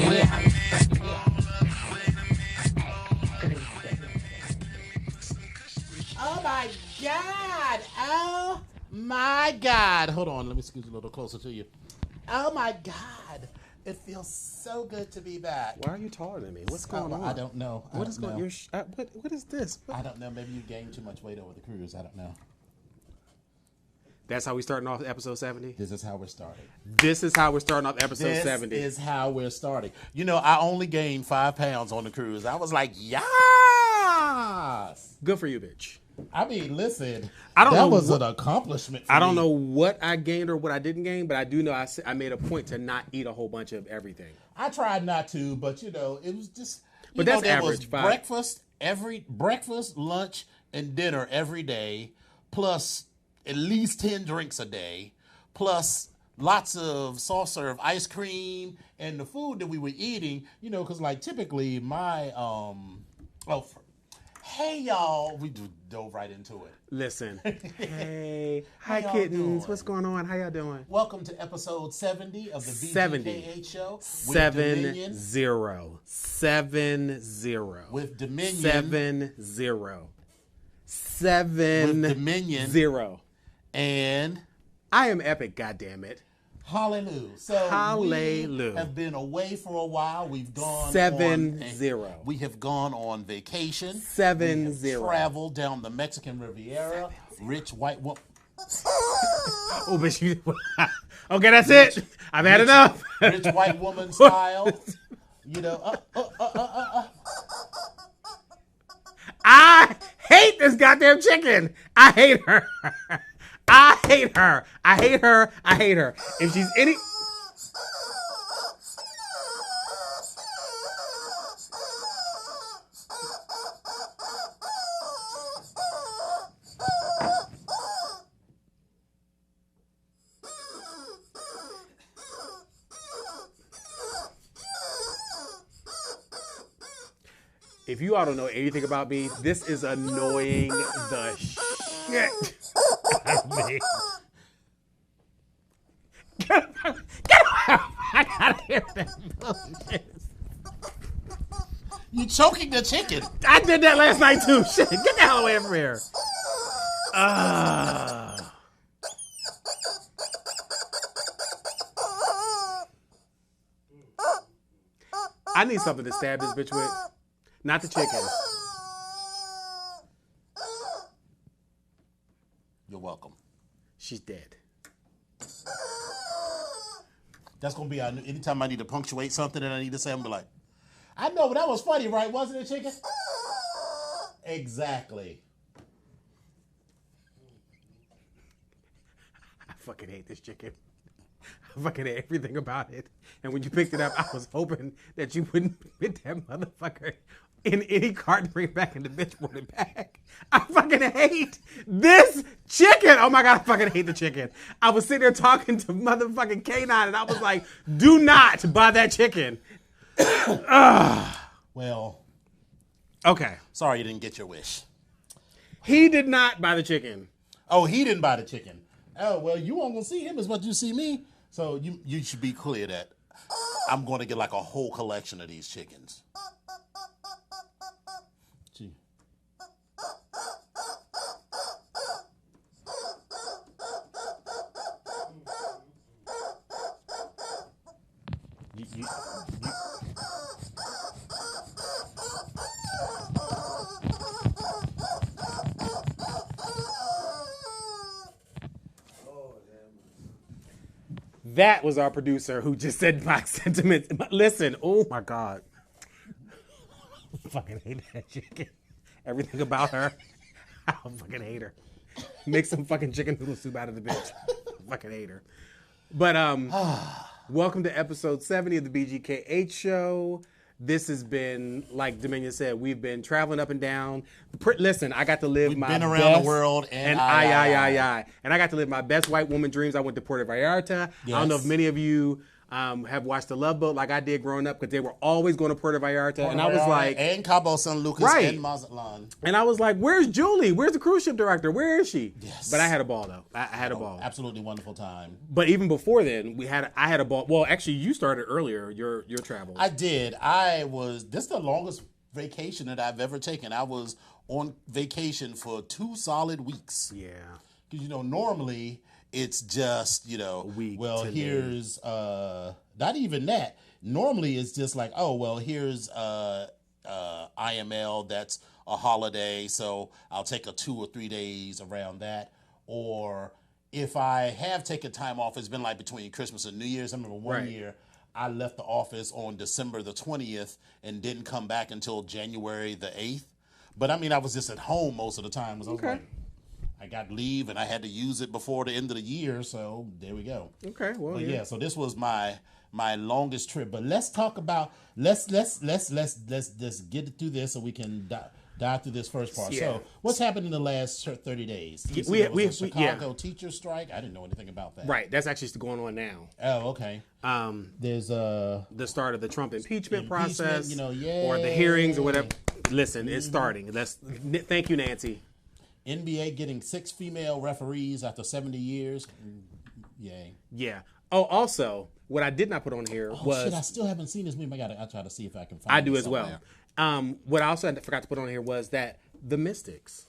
Oh my God! Oh my God! Hold on, let me scoot a little closer to you. Oh my God! It feels so good to be back. Why are you taller than me? What's going on? I don't know. What is going? What is this? I don't know. Maybe you gained too much weight over the cruise. I don't know. That's how we starting off episode 70? This is how we're starting. This is how we're starting off episode 70. This is how we're starting. You know, I only gained 5 pounds on the cruise. I was like, yes! Good for you, bitch. I mean, listen, that was an accomplishment for me. I don't know what I gained or what I didn't gain, but I do know I made a point to not eat a whole bunch of everything. I tried not to, but, you know, it was just... But that's there average. was breakfast, lunch, and dinner every day, plus at least 10 drinks a day, plus lots of soft serve ice cream, and the food that we were eating, you know, because, like, typically my... Hey, y'all. We dove right into it. Listen. Hey. Hi, kittens. Doing? What's going on? How y'all doing? Welcome to episode 70 of the 70. BGKH show. 7-0. 7-0. With Dominion. 7-0. 7 With Dominion. 0. And I am epic, goddammit. Hallelujah. So Hallelujah. We have been away for a while. We've gone 7-0. We have gone on vacation. 7-0. We have traveled down the Mexican Riviera. 7-0. Rich white woman. Oh, bitch. Okay, that's it. I've had enough. Rich white woman style. You know. I hate this goddamn chicken. I hate her. I hate her. I hate her. I hate her. If she's any... If you all don't know anything about me, this is annoying the shit out of me. Get out! I gotta hear that bullshit. You choking the chicken. I did that last night too. Shit, get the hell away from here. I need something to stab this bitch with. Not the chicken. You're welcome. She's dead. That's going to be anytime I need to punctuate something that I need to say, I'm going to be like, I know, but that was funny, right? Wasn't it, chicken? Exactly. I fucking hate this chicken. I fucking hate everything about it. And when you picked it up, I was hoping that you wouldn't put that motherfucker in any cart and bring it back in the bitch brought it back. I fucking hate this chicken. Oh my God, I fucking hate the chicken. I was sitting there talking to motherfucking K9 and I was like, do not buy that chicken. Well, okay. Sorry you didn't get your wish. He did not buy the chicken. Oh, he didn't buy the chicken. Oh, well, you won't gonna see him as much as you see me. So you should be clear that I'm going to get like a whole collection of these chickens. Gee. You. That was our producer who just said my sentiments. Listen, oh my God. I fucking hate that chicken. Everything about her. I fucking hate her. Make some fucking chicken noodle soup out of the bitch. I fucking hate her. But welcome to episode 70 of the BGKH show. This has been, like Dominion said, we've been traveling up and down. Listen, I got to live We've my been best. around the world and I. And I got to live my best white woman dreams. I went to Puerto Vallarta. Yes. I don't know if many of you have watched The Love Boat like I did growing up because they were always going to Puerto Vallarta. And I was like, and Cabo San Lucas Right. and Mazatlan. and I was like, where's Julie? Where's the cruise ship director? Where is she? Yes. But I had a ball though. I had a ball. Absolutely wonderful time. But even before then, I had a ball. Well, actually, you started earlier. Your travel. I did. This is the longest vacation that I've ever taken. I was on vacation for 2 solid weeks. yeah. Because, normally it's just, week, well, 10 here's, not even that. Normally it's just like, oh, well, here's IML, that's a holiday, so I'll take a 2 or 3 days around that. Or if I have taken time off, it's been like between Christmas and New Year's. I remember one Right. year I left the office on December the 20th and didn't come back until January the 8th. But I mean, I was just at home most of the time. I was like, I got leave and I had to use it before the end of the year, so there we go. Okay. Well, But yeah. yeah, so this was my longest trip. But let's talk about let's just get through this so we can dive through this first part. Yeah. So what's happened in the last 30 days? You said we- there was we- a Chicago teacher strike. I didn't know anything about that. Right. That's actually going on now. Oh, okay. There's The start of the Trump impeachment Impeachment, process, yay. or the hearings or whatever. Listen, it's starting. Thank you, Nancy. NBA getting 6 female referees after 70 years. Yay. Yeah. Oh, also, what I did not put on here Oh was shit! I still haven't seen this movie. I'll try to see if I can find. I do it as well. somewhere. What I also forgot to put on here was that the Mystics.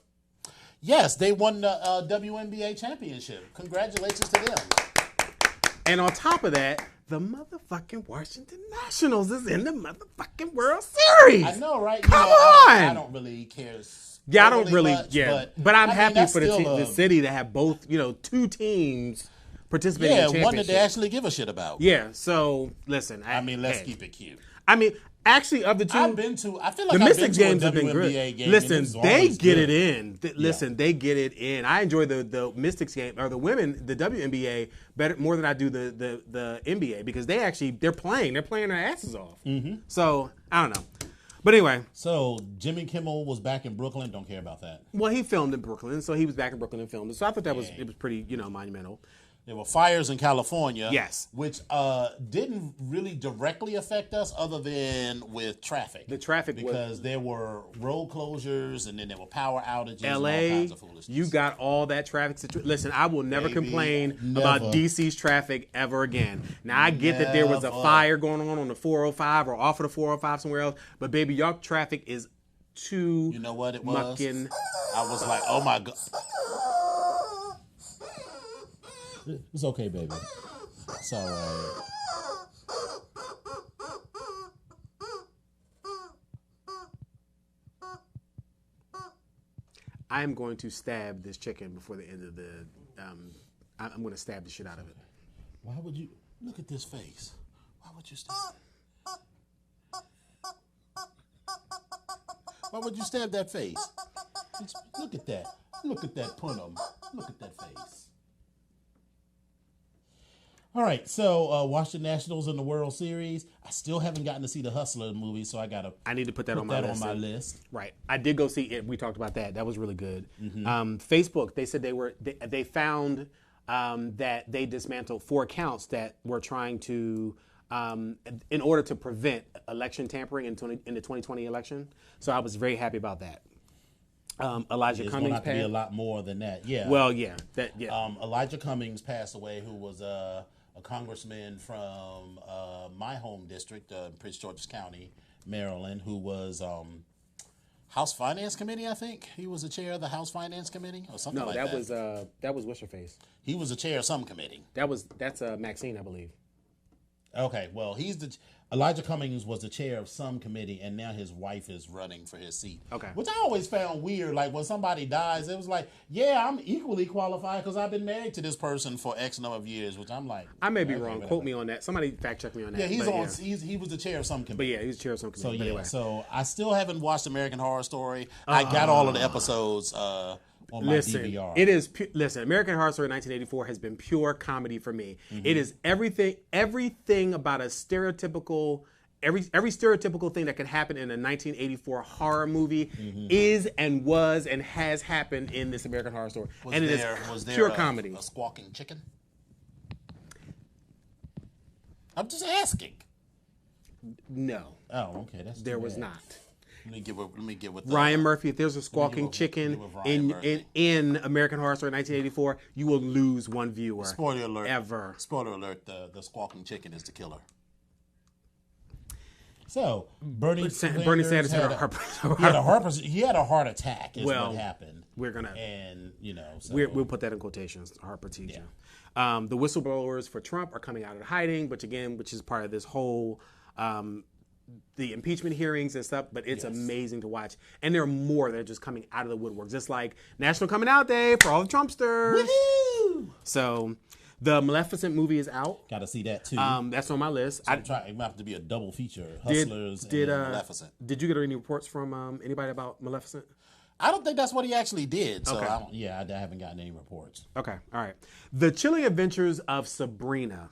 Yes, they won the WNBA championship. Congratulations to them. And on top of that, the motherfucking Washington Nationals is in the motherfucking World Series. I know, right? Come I on! don't really care. Yeah, I don't really. Much, but I'm I mean, happy that's for still the city to have both, 2 teams participating in the one that championship. they actually give a shit about. Yeah. So listen, I mean, let's keep it cute. I mean, actually, of the two, I feel like the I've been Mystics to a games have been WNBA great. game, and Listen, it's they always get good. it in. Listen, they get it in. I enjoy the Mystics game or the women, the WNBA more than I do the NBA because they're playing their asses off. Mm-hmm. So I don't know, but anyway. So Jimmy Kimmel was back in Brooklyn. Don't care about that. Well, he filmed in Brooklyn, so he was back in Brooklyn and filmed it. So I thought it was pretty monumental. There were fires in California. Yes. Which didn't really directly affect us other than with traffic. The traffic because there were road closures and then there were power outages and all LA, kinds of foolishness. you got all that traffic situation. Listen, I will never Baby, complain never. about DC's traffic ever again. Now, I get that there was a Never. fire going on the 405 or off of the 405 somewhere else, but baby, your traffic is too You know what it was? mucking. I was like, oh my God. It's okay, baby. It's all right. I am going to stab this chicken before the end of the. I'm going to stab the shit out of it. Why would you look at this face? Why would you stab it? Why would you stab that face? Look at that. Look at that punum. Look at that face. All right, so Washington Nationals in the World Series. I still haven't gotten to see the Hustler movie, so I need to put that on my list. list. Right. I did go see it. We talked about that. That was really good. Mm-hmm. Facebook, they said they found that they dismantled 4 accounts that were trying to, in order to prevent election tampering in the 2020 election. So I was very happy about that. Elijah It's going to Cummings have to be a passed. lot more than that. Yeah. Well, yeah. Elijah Cummings passed away, who was a congressman from my home district, Prince George's County, Maryland, who was House Finance Committee, I think. He was the chair of the House Finance Committee or something No, like that. that was what's her face. He was the chair of some committee. That's Maxine, I believe. Okay, well, Elijah Cummings was the chair of some committee, and now his wife is running for his seat. Okay. Which I always found weird. Like, when somebody dies, it was like, yeah, I'm equally qualified because I've been married to this person for X number of years, which I'm like... I may be okay, wrong. whatever. Quote me on that. Somebody fact check me on that. Yeah, But he was the chair of some But committee. yeah, he's chair of some So committee. But yeah, anyway. so I still haven't watched American Horror Story. I got all of the episodes on my DVR. It is listen. American Horror Story 1984 has been pure comedy for me. It is everything about a stereotypical. Every stereotypical thing that could happen in a 1984 horror movie is and was and has happened in this American Horror Story, and it is was there pure a, comedy. a squawking chicken? I'm just asking. No, Oh, okay. That's there too was bad. not. Let me get with Ryan Murphy, if there's a squawking with- chicken with Ryan Murphy. in American Horror Story 1984, you will lose one viewer. Spoiler alert. Ever. Spoiler alert, the squawking chicken is the killer. So, Bernie Sanders had a he had a heart attack is Well, what happened. we're gonna- And, so, We'll put that in quotations. Harpertesia. The whistleblowers for Trump are coming out of hiding, which is part of this whole the impeachment hearings and stuff. But it's amazing to watch, and there are more that are just coming out of the woodwork, just like National Coming Out Day for all the Trumpsters. Woohoo! So, the Maleficent movie is out. Got to see that too. That's on my list. It might have to be a double feature. Hustlers and Maleficent. Did you get any reports from anybody about Maleficent? I don't think that's what he actually did. So Okay. I haven't gotten any reports. Okay, all right. The Chilling Adventures of Sabrina.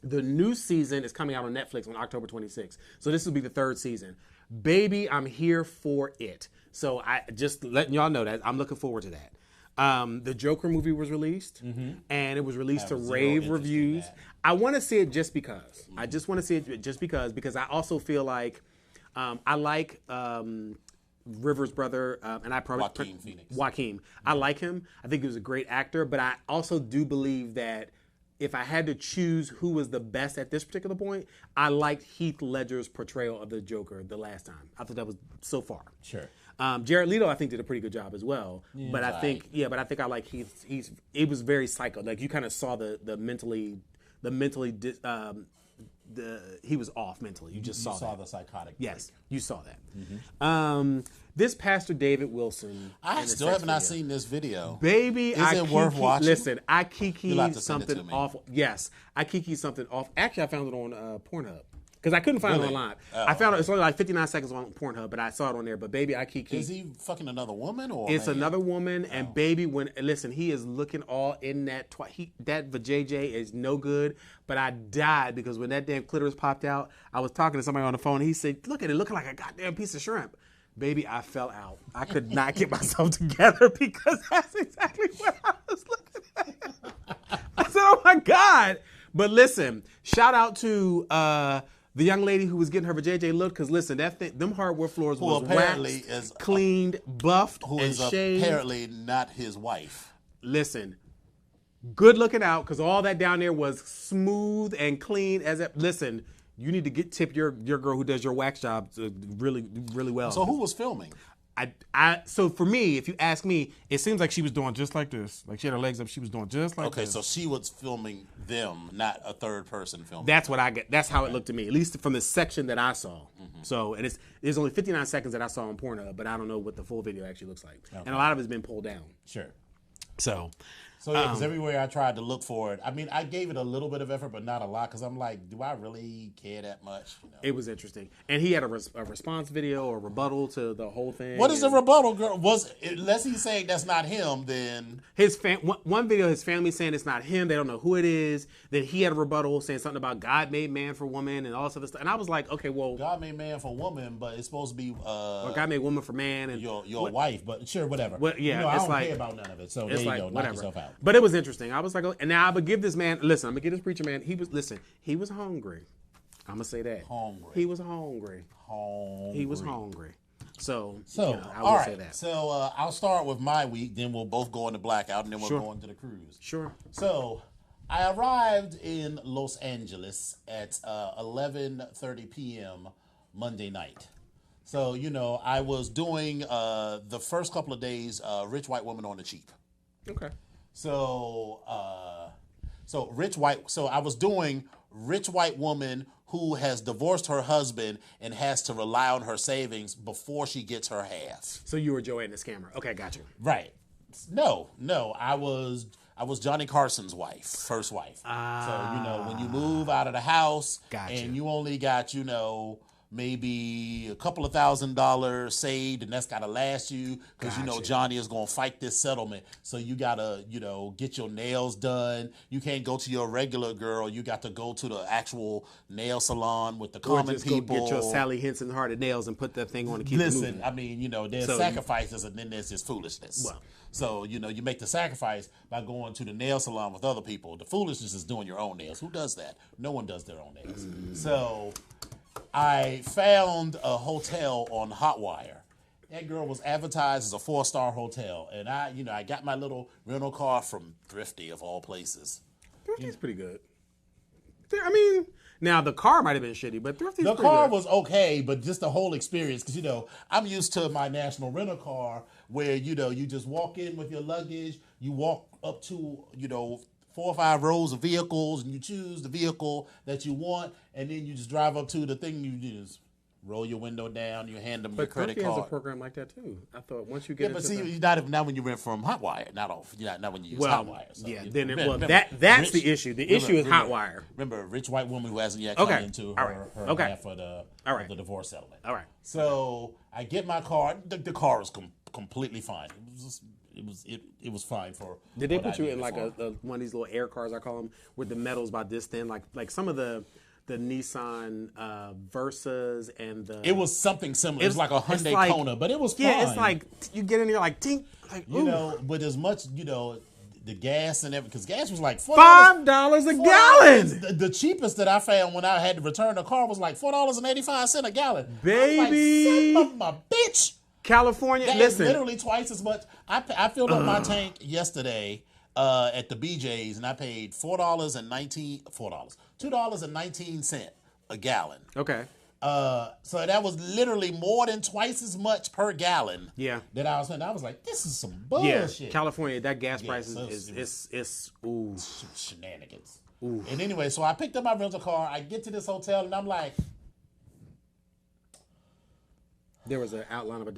The new season is coming out on Netflix on October 26th. So this will be the third season. Baby, I'm here for it. So I just letting y'all know that I'm looking forward to that. The Joker movie was released, and it was released to have zero rave interest in reviews. that. I want to see it just because. I just want to see it just because I also feel like I like Rivers' brother, and I probably Joaquin Phoenix. Joaquin. I like him. I think he was a great actor, but I also do believe that if I had to choose who was the best at this particular point, I liked Heath Ledger's portrayal of the Joker the last time. I thought that was so far. Sure. Jared Leto, I think, did a pretty good job as well. But I right. think, I like Heath. It was very psycho. Like you kind of saw he was off mentally. You just saw that. the psychotic. Yes, you saw that. This Pastor David Wilson. I and the still sex have not video. seen this video. Baby, Is it worth watching? Listen, I You'll have kiki to send it something to me. off. Yes, I kiki something off. Actually, I found it on Pornhub because I couldn't find it Really? online. Oh, I found it. It's only like 59 seconds on Pornhab, but I saw it on there. But baby, I kiki. Is he fucking another woman or? It's man? another woman, and baby, he is looking all in that. That vajayjay is no good. But I died because when that damn clitoris popped out, I was talking to somebody on the phone. And he said, "Look at it, looking like a goddamn piece of shrimp." Baby, I fell out. I could not get myself together because that's exactly what I was looking at. I said, "Oh my God!" But listen, shout out to the young lady who was getting her vajayjay look, because listen, them hardwood floors Who was apparently waxed, is cleaned, buffed, who and is shaved. apparently not his wife. Listen, good looking out, because all that down there was smooth and clean as it. Listen, you need to tip your girl who does your wax job really, really well. So who was filming? So for me, if you ask me, it seems like she was doing just like this. Like she had her legs up, she was doing just like Okay, this. so she was filming them, not a third person filming. That's what I get. That's how it looked to me, at least from the section that I saw. So, and there's only 59 seconds that I saw on Pornhub, but I don't know what the full video actually looks like. And a lot of it's been pulled down. Sure. So, So yeah, because everywhere I tried to look for it, I mean, I gave it a little bit of effort, but not a lot, because I'm like, do I really care that much? You know? it was interesting. And he had a response video or rebuttal to the whole thing. What is the and rebuttal, girl? Unless he's saying that's not him, then one video, his family saying it's not him. They don't know who it is. Then he had a rebuttal saying something about God made man for woman and all this other stuff. And I was like, okay, well, God made man for woman, but it's supposed to be or God made woman for man. And your wife. But sure, whatever. Well, yeah, you know, I it's don't like- care about none of it. So there it's you like go, knock whatever. yourself out. But it was interesting. I was like, and now I would give this man. Listen, I'm gonna give this preacher man. He was hungry. I'm gonna say that. Hungry. He was hungry. Hungry. He was hungry. So, So, I all will right. say that. So I'll start with my week, then we'll both go into blackout, and then we'll Sure. go into the cruise. Sure. So I arrived in Los Angeles at 11:30 p.m. Monday night. So, you know, I was doing the first couple of days Rich White Woman on the Cheap. Okay. So I was doing rich white woman who has divorced her husband and has to rely on her savings before she gets her half. So you were Joanne Scammer. Okay, got you. Right. No, I was Johnny Carson's wife, first wife. So, you know, when you move out of the house Gotcha. and you only got, you know, maybe a couple of $1,000 saved, and that's got to last you because you know Gotcha. Johnny is going to fight this settlement. So you got to, get your nails done. You can't go to your regular girl. You got to go to the actual nail salon with the Or common just people. go get your Sally Henson hearted nails and put that thing on to keep it Listen, moving. I mean, there's So sacrifices and then there's just foolishness. Well. So, you make the sacrifice by going to the nail salon with other people. The foolishness is doing your own nails. Who does that? No one does their own nails. So I found a hotel on Hotwire. That girl was advertised as a 4-star hotel. And I got my little rental car from Thrifty of all places. Thrifty's pretty good. I mean, now the car might have been shitty, but Thrifty's The pretty car good. was okay, but just the whole experience, because, I'm used to my national rental car where, you just walk in with your luggage, you walk up to, 4 or 5 rows of vehicles, and you choose the vehicle that you want, and then you just drive up to the thing, you just roll your window down, you hand them your But credit Thrifty has a card. program like that too. I thought once you Yeah, get but into see, the, not when you rent from Hotwire, not when you use Hotwire. So, that's the issue. The issue is Hotwire. Remember, a rich white woman who hasn't yet Okay. come into All her right. Okay. half of the, All right. of the divorce settlement. All right. So I get my car. The car was completely fine. It was fine for. Did they what put I you in needed like for. a one of these little air cars, I call them, with the metal's about this thin, like some of the Nissan Versas and the. It was something similar. It was like a it's Hyundai like- Kona, but it was fine. Yeah, it's like you get in there like tink, like ooh. But as much the gas and everything, because gas was like $5 a gallon. The cheapest that I found when I had to return the car was like $4.85 a gallon. Baby. I was like, son of a bitch. California, That is listen. literally twice as much. I filled up my tank yesterday at the BJ's, and I paid $2.19 a gallon. Okay. So that was literally more than twice as much per gallon. Yeah. That I was spending. I was like, this is some Yeah, bullshit. California, that gas price so is ooh. Shenanigans. And anyway, so I picked up my rental car. I get to this hotel, and I'm like, There was an outline of a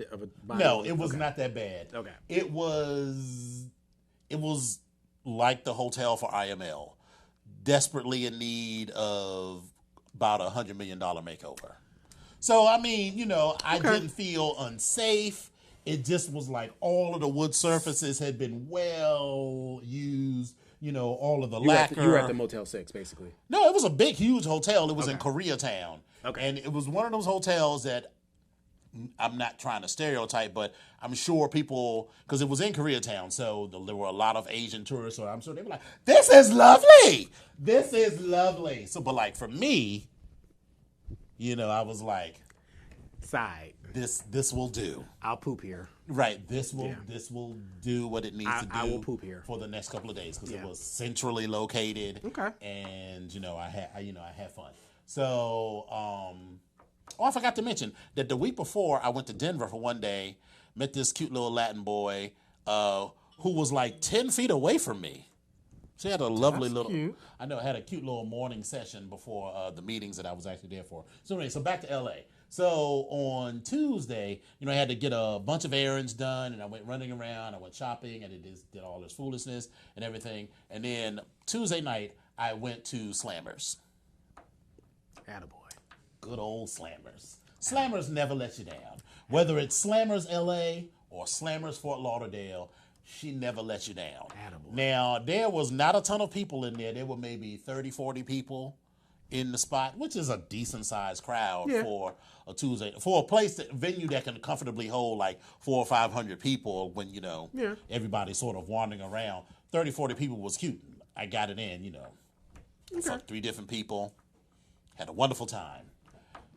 body. no, it was not that bad. Okay. It was like the hotel for IML, desperately in need of about $100 million makeover. So I mean, I didn't feel unsafe. It just was like all of the wood surfaces had been well used. All of the lacquer. You were at the Motel 6, basically. No, it was a big, huge hotel. It was in Koreatown. Okay. And it was one of those hotels that I'm not trying to stereotype, but I'm sure people, because it was in Koreatown, so there were a lot of Asian tourists, so I'm sure they were like, this is lovely. This is lovely. So, but like for me, I was like, Side. this will do. I'll poop here. Right, this will do what it needs to do. I will poop here for the next couple of days because it Yeah. was centrally located. Okay. And I had fun. So, I forgot to mention that the week before I went to Denver for one day, met this cute little Latin boy who was like 10 feet away from me. She had a lovely cute. I know, had a cute little morning session before the meetings that I was actually there for. So anyway, so back to LA. So on Tuesday, I had to get a bunch of errands done, and I went running around. I went shopping, and did all this foolishness and everything. And then Tuesday night, I went to Slammers. Attaboy. Good old Slammers. Slammers never let you down. Whether it's Slammers LA or Slammers Fort Lauderdale, she never let you down. Attaboy. Now, there was not a ton of people in there. There were maybe 30, 40 people in the spot, which is a decent sized crowd Yeah. for a Tuesday, for a venue that can comfortably hold like 400 or 500 people when, Yeah. everybody's sort of wandering around. 30, 40 people was cute. I got it in, Fucked 3 different people. Had a wonderful time.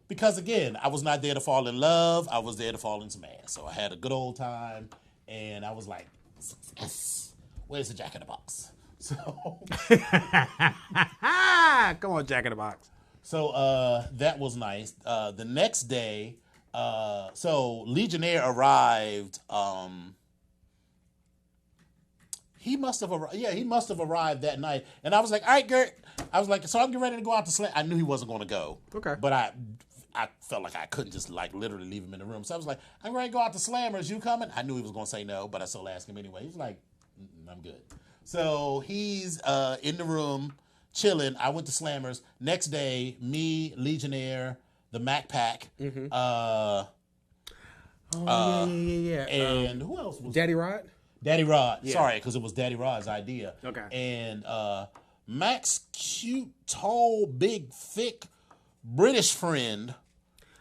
Because again, I was not there to fall in love. I was there to fall in some ass. So I had a good old time, and I was like, yes, where's the Jack in the Box? So, Come on, Jack in the Box. so that was nice. The next day, so Legionnaire arrived. He must have arrived. Yeah, he must have arrived that night. And I was like, all right, Gert. I was like, so I'm getting ready to go out to Slam. I knew he wasn't going to go. Okay. But I felt like I couldn't just like literally leave him in the room. So I was like, I'm ready to go out to Slammers. You coming? I knew he was going to say no, but I still asked him anyway. He was like, I'm good. So he's in the room chilling. I went to Slammers. Next day, me, Legionnaire, the Mac Pack. Yeah. And who else was Daddy Rod? Daddy Rod. Sorry, because it was Daddy Rod's idea. Okay. And Mac's cute, tall, big, thick British friend,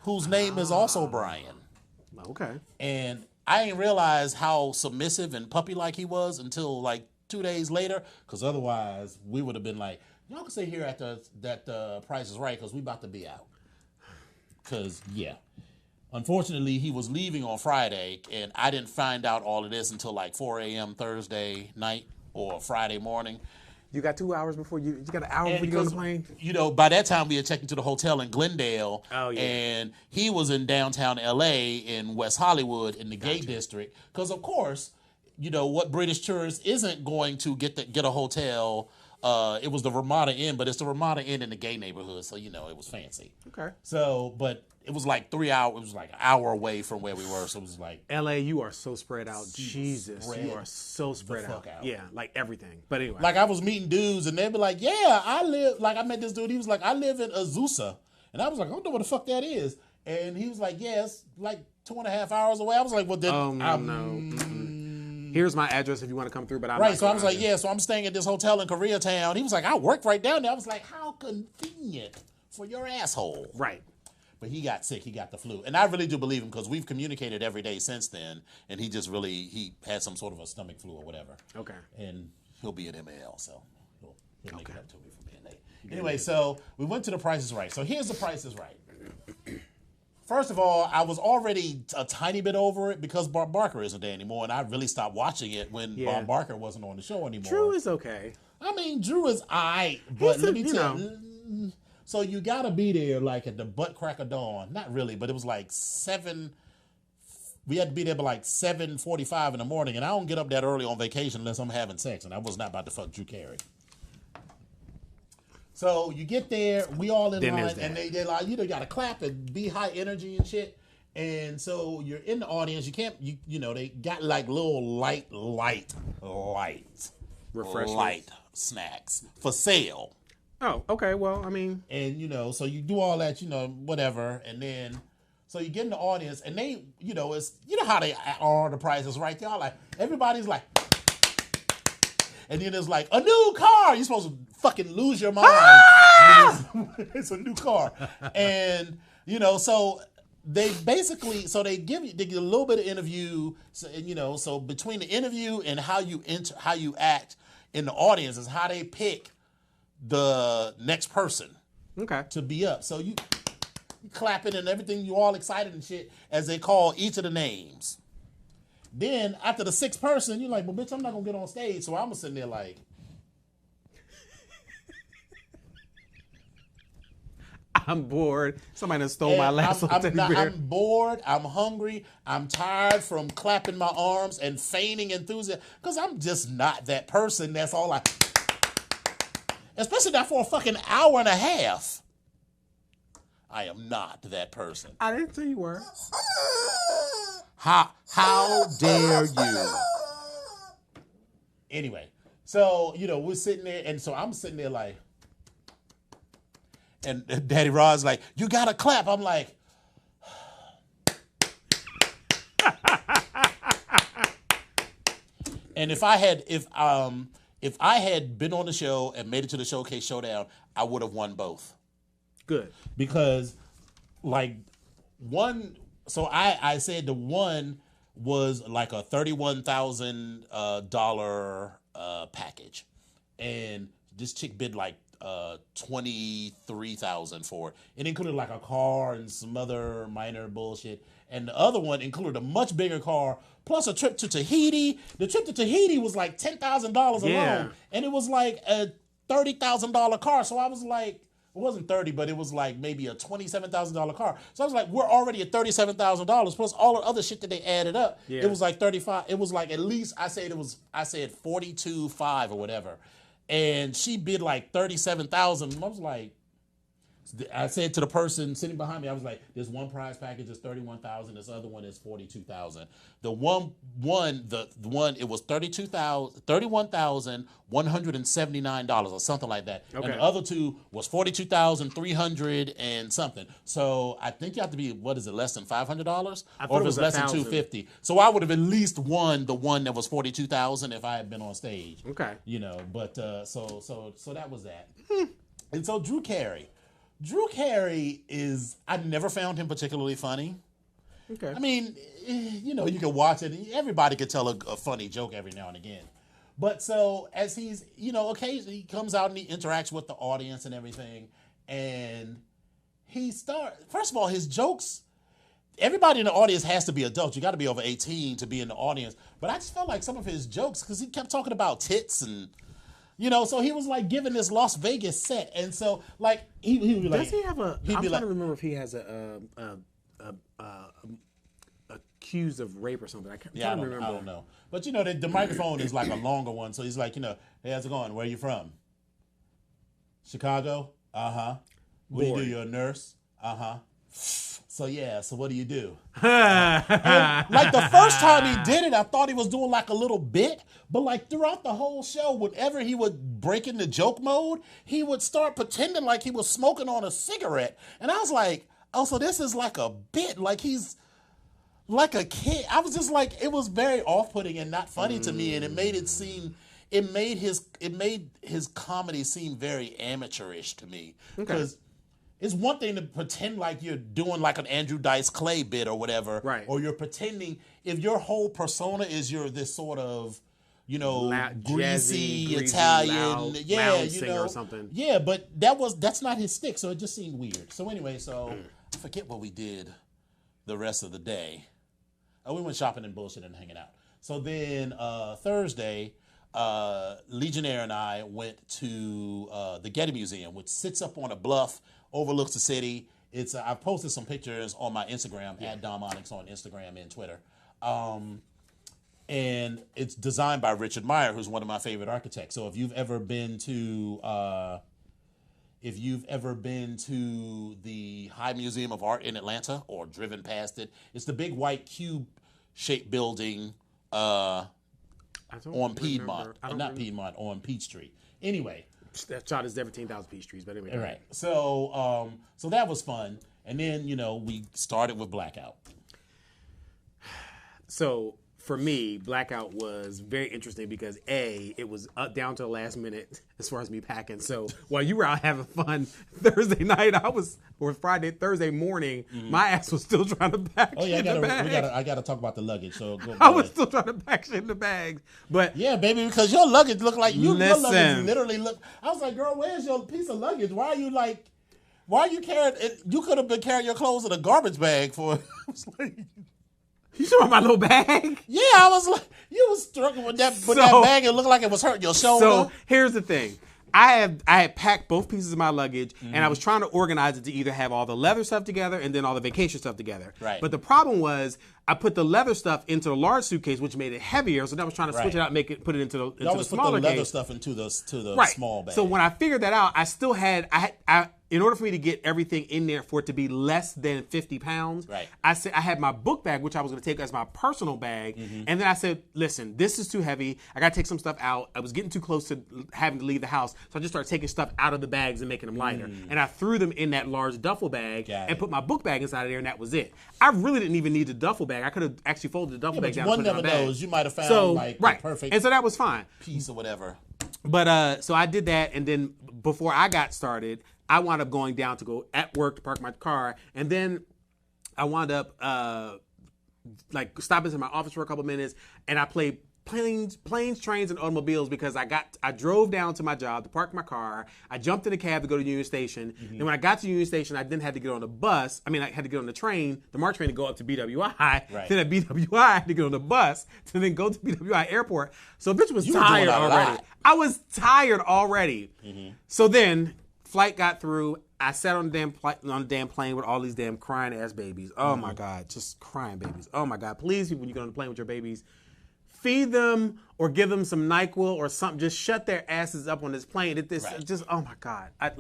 whose name is also Brian. Okay. And I didn't realize how submissive and puppy-like he was until like 2 days later, because otherwise we would have been like, y'all can stay here at the Price is Right, because we about to be out. Because, yeah. Unfortunately, he was leaving on Friday, and I didn't find out all of this until like 4 a.m. Thursday night or Friday morning. You got 2 hours before you got an hour before you go on the plane? You know, by that time we had checked into the hotel in Glendale. Oh, yeah. And he was in downtown LA in West Hollywood in the gay district. Because, of course, you know, what British tourist isn't going to get a hotel? It was the Ramada Inn, but it's the Ramada Inn in the gay neighborhood. So, you know, it was fancy. Okay. So, but it was like 3 hours. It was like an hour away from where we were. So it was like, LA, you are so spread out. Jesus, you are so spread out. Yeah, like everything. But anyway. like I was meeting dudes and they'd be like, yeah, I met this dude. He was like, I live in Azusa. And I was like, I don't know what the fuck that is. And he was like, yeah, it's like 2.5 hours away. I was like, well, then no. Here's my address if you want to come through, but I'm right. not So I was like, there. yeah, so I'm staying at this hotel in Koreatown. He was like, I work right down there. I was like, how convenient for your asshole. Right. But he got sick. He got the flu. And I really do believe him because we've communicated every day since then. And he just really, he had some sort of a stomach flu or whatever. Okay. And he'll be at MAL, so he'll make it up to me from being late. Anyway, so we went to the Price is Right. So here's the Price is Right. First of all, I was already a tiny bit over it because Bob Barker isn't there anymore. And I really stopped watching it when Bob Barker wasn't on the show anymore. Drew is okay. I mean, Drew is aight, but let me tell you. So you gotta be there like at the butt crack of dawn. Not really, but it was like 7. We had to be there by like 7:45 in the morning, and I don't get up that early on vacation unless I'm having sex, and I was not about to fuck Drew Carey. So you get there, we all in line, and they're like, you know, gotta clap and be high energy and shit. And so you're in the audience. You can't, you know, they got like little light Refreshments. light snacks for sale. Oh, okay. Well, I mean, and you know, so you do all that, you know, whatever, and then so you get in the audience, and they, you know, it's you know how they are the Prices Right. They all like everybody's like, and then there's like a new car. You're supposed to fucking lose your mind. It's a new car, and you know, so they basically they give a little bit of interview, so, and you know, so between the interview and how you act in the audience is how they pick the next person to be up. So you clapping and everything, you all excited and shit as they call each of the names. Then after the 6th person, you're like, well, bitch, I'm not gonna get on stage. So I'm sitting there like, I'm bored. Somebody done stole my last teddy bear. I'm bored. I'm hungry. I'm tired from clapping my arms and feigning enthusiasm because I'm just not that person. That's all I. Especially not for a fucking hour and a half. I am not that person. I didn't say you were. How dare you? Anyway, so, you know, we're sitting there, and so I'm sitting there like, and Daddy Rod's like, you gotta clap. I'm like, and if I had been on the show and made it to the Showcase Showdown, I would have won both. Good. Because, like, one, so I said the one was like a $31,000 package. And this chick bid like $23,000 for it. It included like a car and some other minor bullshit. And the other one included a much bigger car plus a trip to Tahiti. The trip to Tahiti was like $10,000 alone, and it was like a $30,000 car. So I was like, it wasn't 30, but it was like maybe a $27,000 car. So I was like, we're already at $37,000 plus all the other shit that they added up. Yeah. It was like 35. It was like at least I said 42.5 or whatever. And she bid like 37,000. I was like, I said to the person sitting behind me, I was like, "This one prize package is $31,000. This other one is $42,000. The one, it was $31,179 or something like that. Okay. And the other two was $42,300 and something. So I think you have to be less than $500, or if it's less than $250. So I would have at least won the one that was $42,000 if I had been on stage. Okay. But so that was that. And so Drew Carey I never found him particularly funny. Okay. I mean, you can watch it. Everybody could tell a funny joke every now and again. But so as he's, occasionally he comes out and he interacts with the audience and everything. And first of all, his jokes, everybody in the audience has to be adults. You got to be over 18 to be in the audience. But I just felt like some of his jokes, because he kept talking about tits and... so he was like giving this Las Vegas set, and so like he would be like, does he have a? I'm trying to remember if he has a accused of rape or something. I can't remember. I don't know. But the microphone is like a longer one, so he's like, hey, how's it going? Where are you from? Chicago. What do you do? You're a nurse. So what do you do? And, like the first time he did it, I thought he was doing like a little bit, but like throughout the whole show, whenever he would break into joke mode, he would start pretending like he was smoking on a cigarette. And I was like, oh, so this is like a bit, like he's like a kid. I was just like, it was very off-putting and not funny to me, and it made his comedy seem very amateurish to me. Because it's one thing to pretend like you're doing like an Andrew Dice Clay bit or whatever. Right. Or you're pretending, if your whole persona is you're this sort of, greasy Italian, loud singer or something. Yeah, but that's not his stick, so it just seemed weird. So anyway, I forget what we did the rest of the day. Oh, we went shopping and bullshit and hanging out. So then Thursday, Legionnaire and I went to the Getty Museum, which sits up on a bluff, overlooks the city. It's I've posted some pictures on my Instagram at Dom Onyx on Instagram and Twitter, and it's designed by Richard Meyer, who's one of my favorite architects. So if you've ever been to the High Museum of Art in Atlanta or driven past it, it's the big white cube-shaped building on Piedmont, on Peachtree. Anyway. That shot is 17,000 Peachtrees, but anyway. Right. So that was fun. And then, we started with Blackout. So for me, Blackout was very interesting because it was up down to the last minute as far as me packing. So while you were out having fun Thursday night, Thursday morning, my ass was still trying to pack shit in the bag. I gotta talk about the luggage. So go I was still trying to pack shit in the bags. But yeah, baby, because your luggage looked like your luggage literally looked. I was like, girl, where's your piece of luggage? Why are you carrying it? You could have been carrying your clothes in a garbage bag for. I was like, you saw my little bag? Yeah, I was like, you was struggling with that bag. It looked like it was hurting your shoulder. So here's the thing. I had packed both pieces of my luggage, and I was trying to organize it to either have all the leather stuff together and then all the vacation stuff together. Right. But the problem was I put the leather stuff into the large suitcase, which made it heavier. So then I was trying to switch it out and put it into the smaller case. You always put the leather stuff into the small bag. So when I figured that out, I still had in order for me to get everything in there for it to be less than 50 pounds, right. I said I had my book bag, which I was going to take as my personal bag. And then I said, listen, this is too heavy. I got to take some stuff out. I was getting too close to having to leave the house. So I just started taking stuff out of the bags and making them lighter. And I threw them in that large duffel bag and put my book bag inside of there, and that was it. I really didn't even need the duffel bag. I could have actually folded the duffel bag down and put it in my bag. One never knows. You might have found the perfect and so that was fine. Piece or whatever. But so I did that, and then before I got started, I wound up going down to go at work to park my car, and then I wound up stopping in my office for a couple minutes, and I played planes, trains, and automobiles because I drove down to my job to park my car. I jumped in a cab to go to Union Station. And when I got to Union Station, I then had to get on the bus. I had to get on the train, the MARC train, to go up to BWI. Right. Then at BWI, I had to get on the bus to then go to BWI Airport. So bitch was tired already. I was tired already. So then flight got through. I sat on the damn plane with all these damn crying ass babies. Oh my God, just crying babies. Oh my God, please, people, when you get on the plane with your babies, feed them or give them some NyQuil or something. Just shut their asses up on this plane. Just oh my God, I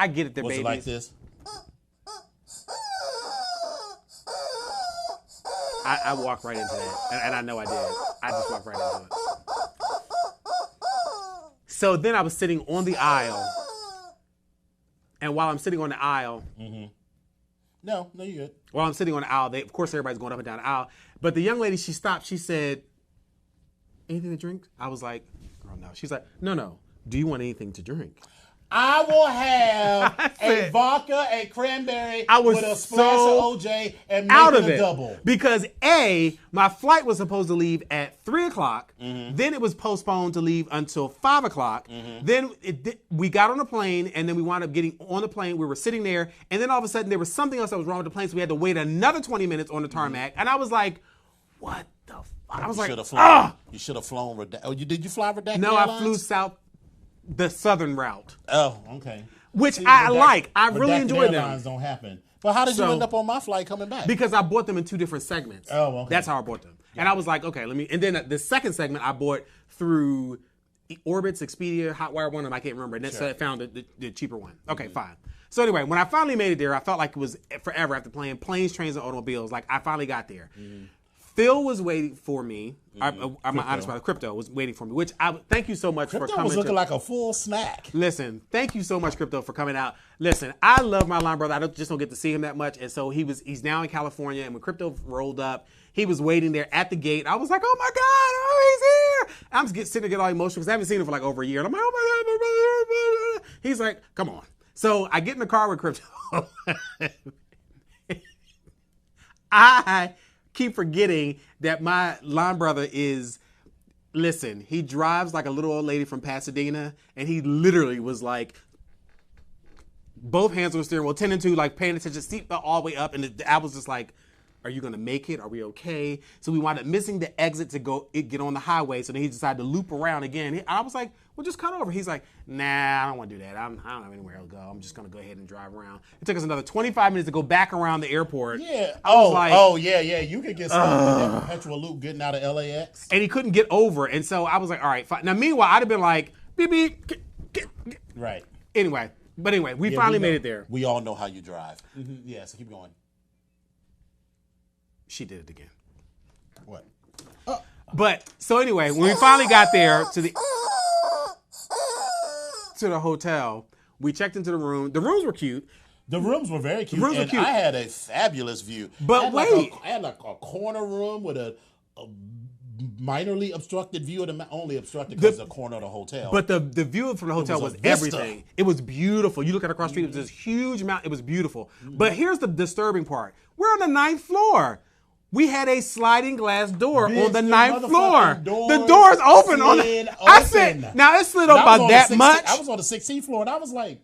get it. They're babies. Was it like this? I walked right into that, and I know I did. I just walked right into it. So then I was sitting on the aisle, and while I'm sitting on the aisle, No, you're good. while I'm sitting on the aisle, of course everybody's going up and down the aisle. But the young lady, she stopped. She said, "Anything to drink?" I was like, "Girl, no." She's like, "No. Do you want anything to drink?" I will have I a said- vodka, a cranberry I was with a splash so of OJ and out make of it a it double. because my flight was supposed to leave at 3:00. Then it was postponed to leave until 5:00. Then we got on the plane, and then we wound up getting on the plane. We were sitting there, and then all of a sudden there was something else that was wrong with the plane, so we had to wait another 20 minutes on the tarmac. And I was like, "What the fuck?" I was like, Should have flown. "Ah!" You should have flown. Oh, did you fly Redacted No, I Airlines? flew the southern route, Oh, okay. which I like. I really Redacted enjoy them. Airlines don't happen. But how did you So- end up on my flight coming back? Because I bought them in two different segments. Oh, okay. That's how I bought them. And I was like, okay, let me. And then the second segment I bought through Orbitz, Expedia, Hotwire, one of them, I can't remember. And so I found the cheaper one. Okay, fine. So anyway, when I finally made it there, I felt like it was forever after playing planes, trains, and automobiles. Like I finally got there. Phil was waiting for me. I'm honest about it. Crypto was waiting for me, which thank you so much for Crypto coming. was looking like a full snack. Listen, thank you so much, Crypto, for coming out. Listen, I love my line brother. I just don't get to see him that much, and so he's now in California. And when Crypto rolled up, he was waiting there at the gate. I was like, oh my god, oh he's here! I'm just sitting there get all emotional because I haven't seen him for like over a year. And I'm like, oh my god, he's like, come on. So I get in the car with Crypto. I keep forgetting that my line brother is. Listen, he drives like a little old lady from Pasadena, and he literally was like, both hands on the steering wheel, 10 and 2, like paying attention, seatbelt all the way up, and I was just like, are you gonna make it? Are we okay? So we wound up missing the exit to get on the highway, so then he decided to loop around again. I was like, well, just cut over. He's like, nah, I don't want to do that. I don't have anywhere to go. I'm just gonna go ahead and drive around. It took us another 25 minutes to go back around the airport. Yeah. I was like, yeah. You could get stuck in that perpetual loop getting out of LAX. and he couldn't get over, and so I was like, all right, fine. Now, meanwhile, I'd have been like, beep, beep. Right. Anyway, we Yeah, finally we know- made it there. We all know how you drive. Yeah, so keep going. She did it again. What? But so anyway, when we finally got there to the hotel, we checked into the room. The rooms were cute. The rooms were very cute. rooms were and cute. I had a fabulous view. But I had wait. I had like a corner room with a minorly obstructed view of only obstructed because of the corner of the hotel. But the view from the hotel was was, a vista. everything. It was beautiful. You look at across the street, it was this huge mountain. It was beautiful. But here's the disturbing part. We're on the 9th floor. We had a sliding glass door Bitch, on the the 9th floor. motherfucking doors The door's open on slid I open. said, now it slid And I up was about on that the 16th much. I was on the 16th floor and I was like,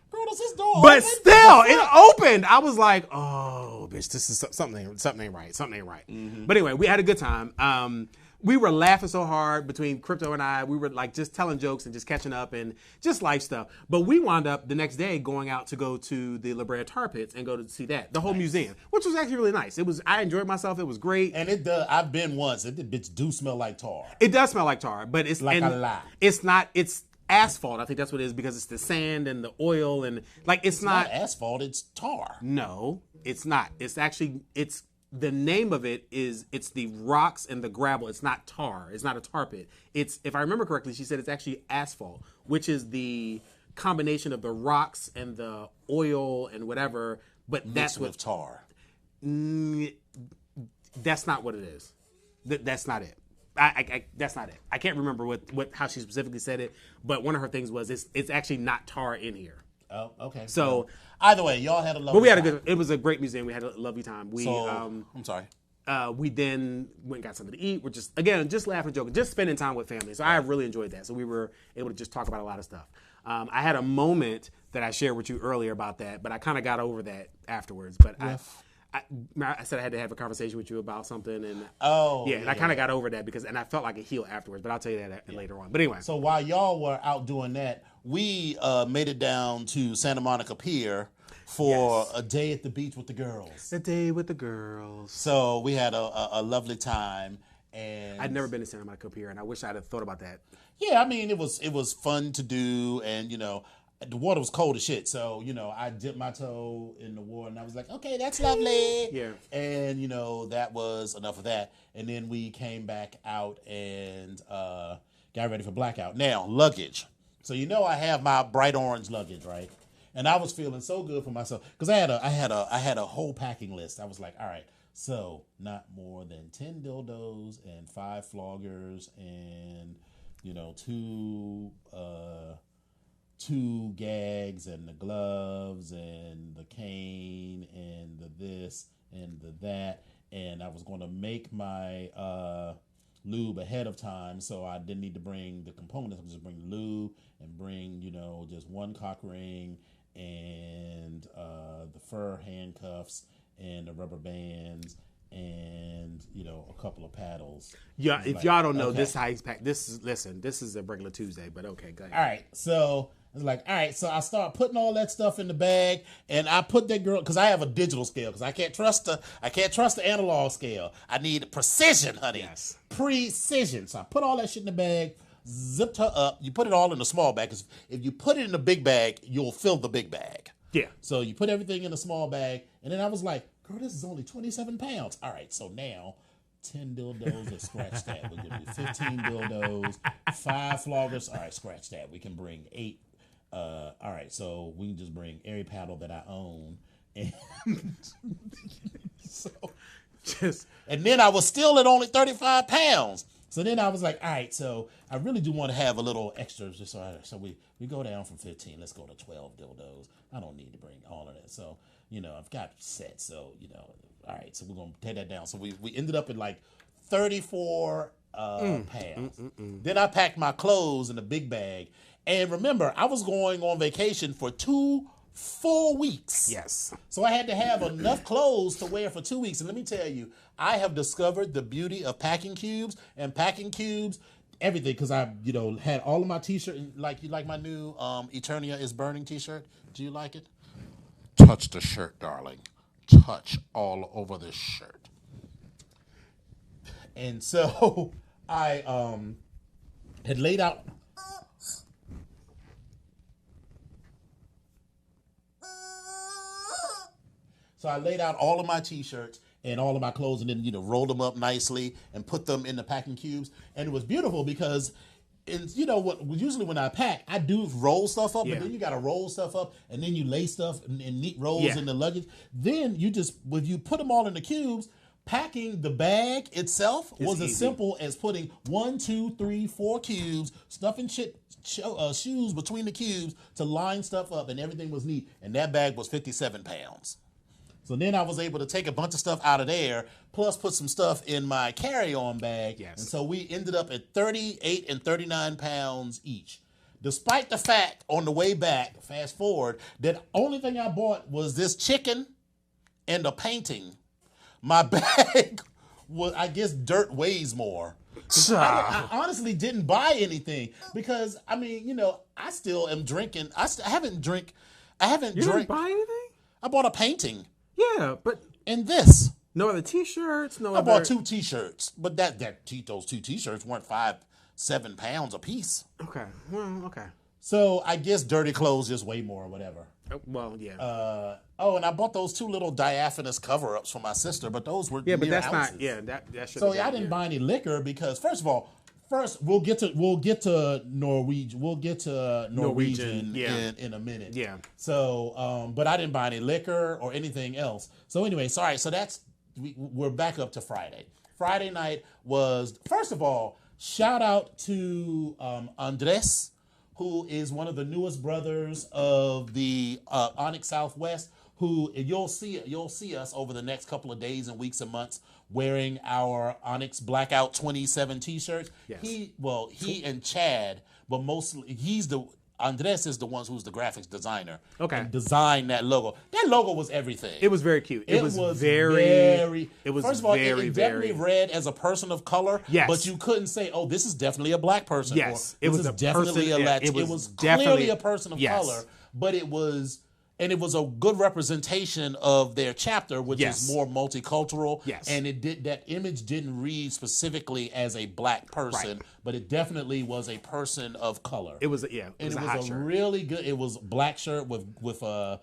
girl, does this door But open? still, What the it fuck? opened. I was like, oh, bitch, this is something ain't right. Something ain't right. But anyway, we had a good time. We were laughing so hard between Crypto and I. We were like just telling jokes and just catching up and just life stuff. But we wound up the next day going out to go to the La Brea Tar Pits and go to see that, the whole museum, which was actually really nice. I enjoyed myself. It was great. And it does. I've been once. The bitch do smell like tar. It does smell like tar, but it's Like and a lot. It's not. It's asphalt. I think that's what it is because it's the sand and the oil and like it's Not not. asphalt. It's tar. No, it's not. It's actually the name of it is it's the rocks and the gravel. It's not tar. It's not a tar pit. It's, if I remember correctly, she said it's actually asphalt, which is the combination of the rocks and the oil and whatever. But that's Mixed what with tar. that's not what it is. That's not it. That's not it. I can't remember how she specifically said it, but one of her things was it's actually not tar in here. Oh, okay. So Well, either way, y'all had a lovely but we had a time. good. It was a great museum. We had a lovely time. We So, I'm sorry. we then went and got something to eat. We're just laughing, joking, just spending time with family. So I really enjoyed that. So we were able to just talk about a lot of stuff. I had a moment that I shared with you earlier about that, but I kind of got over that afterwards. But I said I had to have a conversation with you about something, and and I kind of got over that and I felt like a heel afterwards. But I'll tell you that later on. But anyway, So while y'all were out doing that, we made it down to Santa Monica Pier for a day at the beach with the girls. the day with the girls. So we had a lovely time, and I'd never been to Santa Monica Pier, and I wish I'd have thought about that. yeah, I mean it was fun to do, and the water was cold as shit. So, I dipped my toe in the water and I was like, okay, that's lovely. Yeah. And, that was enough of that. And then we came back out and got ready for blackout. Now, luggage. So, I have my bright orange luggage, right? And I was feeling so good for myself because I had a whole packing list. I was like, all right, so not more than 10 dildos and 5 floggers and, two gags and the gloves and the cane and the this and the that. And I was going to make my lube ahead of time, so I didn't need to bring the components. I could just bring lube and bring, just one cock ring and the fur handcuffs and the rubber bands and a couple of paddles. Yeah, if y'all don't know, this ice pack. This is a regular Tuesday, but okay, go ahead. All right, so I was like, all right, so I start putting all that stuff in the bag, and I put that girl because I have a digital scale because I can't trust the analog scale. I need precision, honey. Yes, precision. So I put all that shit in the bag, zipped her up. You put it all in a small bag because if you put it in a big bag, you'll fill the big bag. Yeah. So you put everything in a small bag, and then I was like, girl, this is only 27 pounds. All right, so now 10 dildos, let's scratch that. We're going to do 15 dildos, 5 floggers. All right, scratch that. We can bring 8. All right, so we can just bring every paddle that I own. And and then I was still at only 35 pounds. So then I was like, all right, so I really do want to have a little extra. Just so we go down from 15. Let's go to 12 dildos. I don't need to bring all of that. So, I've got set. So, all right, so we're going to take that down. So we ended up at like 34 pounds. Then I packed my clothes in a big bag. And remember, I was going on vacation for 2 full weeks. Yes. So I had to have enough clothes to wear for 2 weeks. And let me tell you, I have discovered the beauty of packing cubes everything. Because I, had all of my t-shirt. You like my new Eternia is Burning t-shirt? Do you like it? Touch the shirt, darling. Touch all over this shirt. And so I had laid out. So I laid out all of my t-shirts and all of my clothes and then, rolled them up nicely and put them in the packing cubes. And it was beautiful because, usually when I pack, I do roll stuff up, but then you got to roll stuff up and then you lay stuff in neat rolls in the luggage. Then when you put them all in the cubes, packing the bag itself was as simple as putting 1, 2, 3, 4 cubes, stuffing shoes between the cubes to line stuff up, and everything was neat. And that bag was 57 pounds. So then I was able to take a bunch of stuff out of there, plus put some stuff in my carry-on bag. Yes. And so we ended up at 38 and 39 pounds each. Despite the fact on the way back, fast forward, that only thing I bought was this chicken and a painting. My bag was, I guess dirt weighs more. I honestly didn't buy anything because, I still am drinking. I haven't drank. You didn't buy anything? I bought a painting. Yeah, but And this. no other T-shirts. I bought 2 T-shirts, but those 2 T-shirts weren't 5-7 pounds a piece. Okay. Well, okay. So I guess dirty clothes just weigh more or whatever. Well, yeah. And I bought those 2 little diaphanous cover-ups for my sister, but those were yeah, but that's ounces. not. Yeah, that should. So I didn't buy any liquor because first we'll get to Norwegian. We'll get to Norwegian in a minute. Yeah. So, but I didn't buy any liquor or anything else. So anyway, sorry. So we're back up to Friday. Friday night was, first of all, shout out to Andres, who is one of the newest brothers of the Onyx Southwest, who you'll see us over the next couple of days and weeks and months wearing our Onyx Blackout 27 t-shirts. Yes. He and Chad, but mostly Andres is the one who's the graphics designer. Okay. And designed that logo. That logo was everything. It was very cute. It was very. It was first of all, very, it definitely read as a person of color. Yes. But you couldn't say, "Oh, this is definitely a black person." Yes. Or, It was this a is definitely person- a Latino. it was It was definitely- clearly a person of yes. color, but it was and it was a good representation of their chapter, which Yes. is more multicultural. Yes. And that image didn't read specifically as a black person, Right. but it definitely was a person of color. It was a and hot it was a shirt. really good. It was a black shirt with a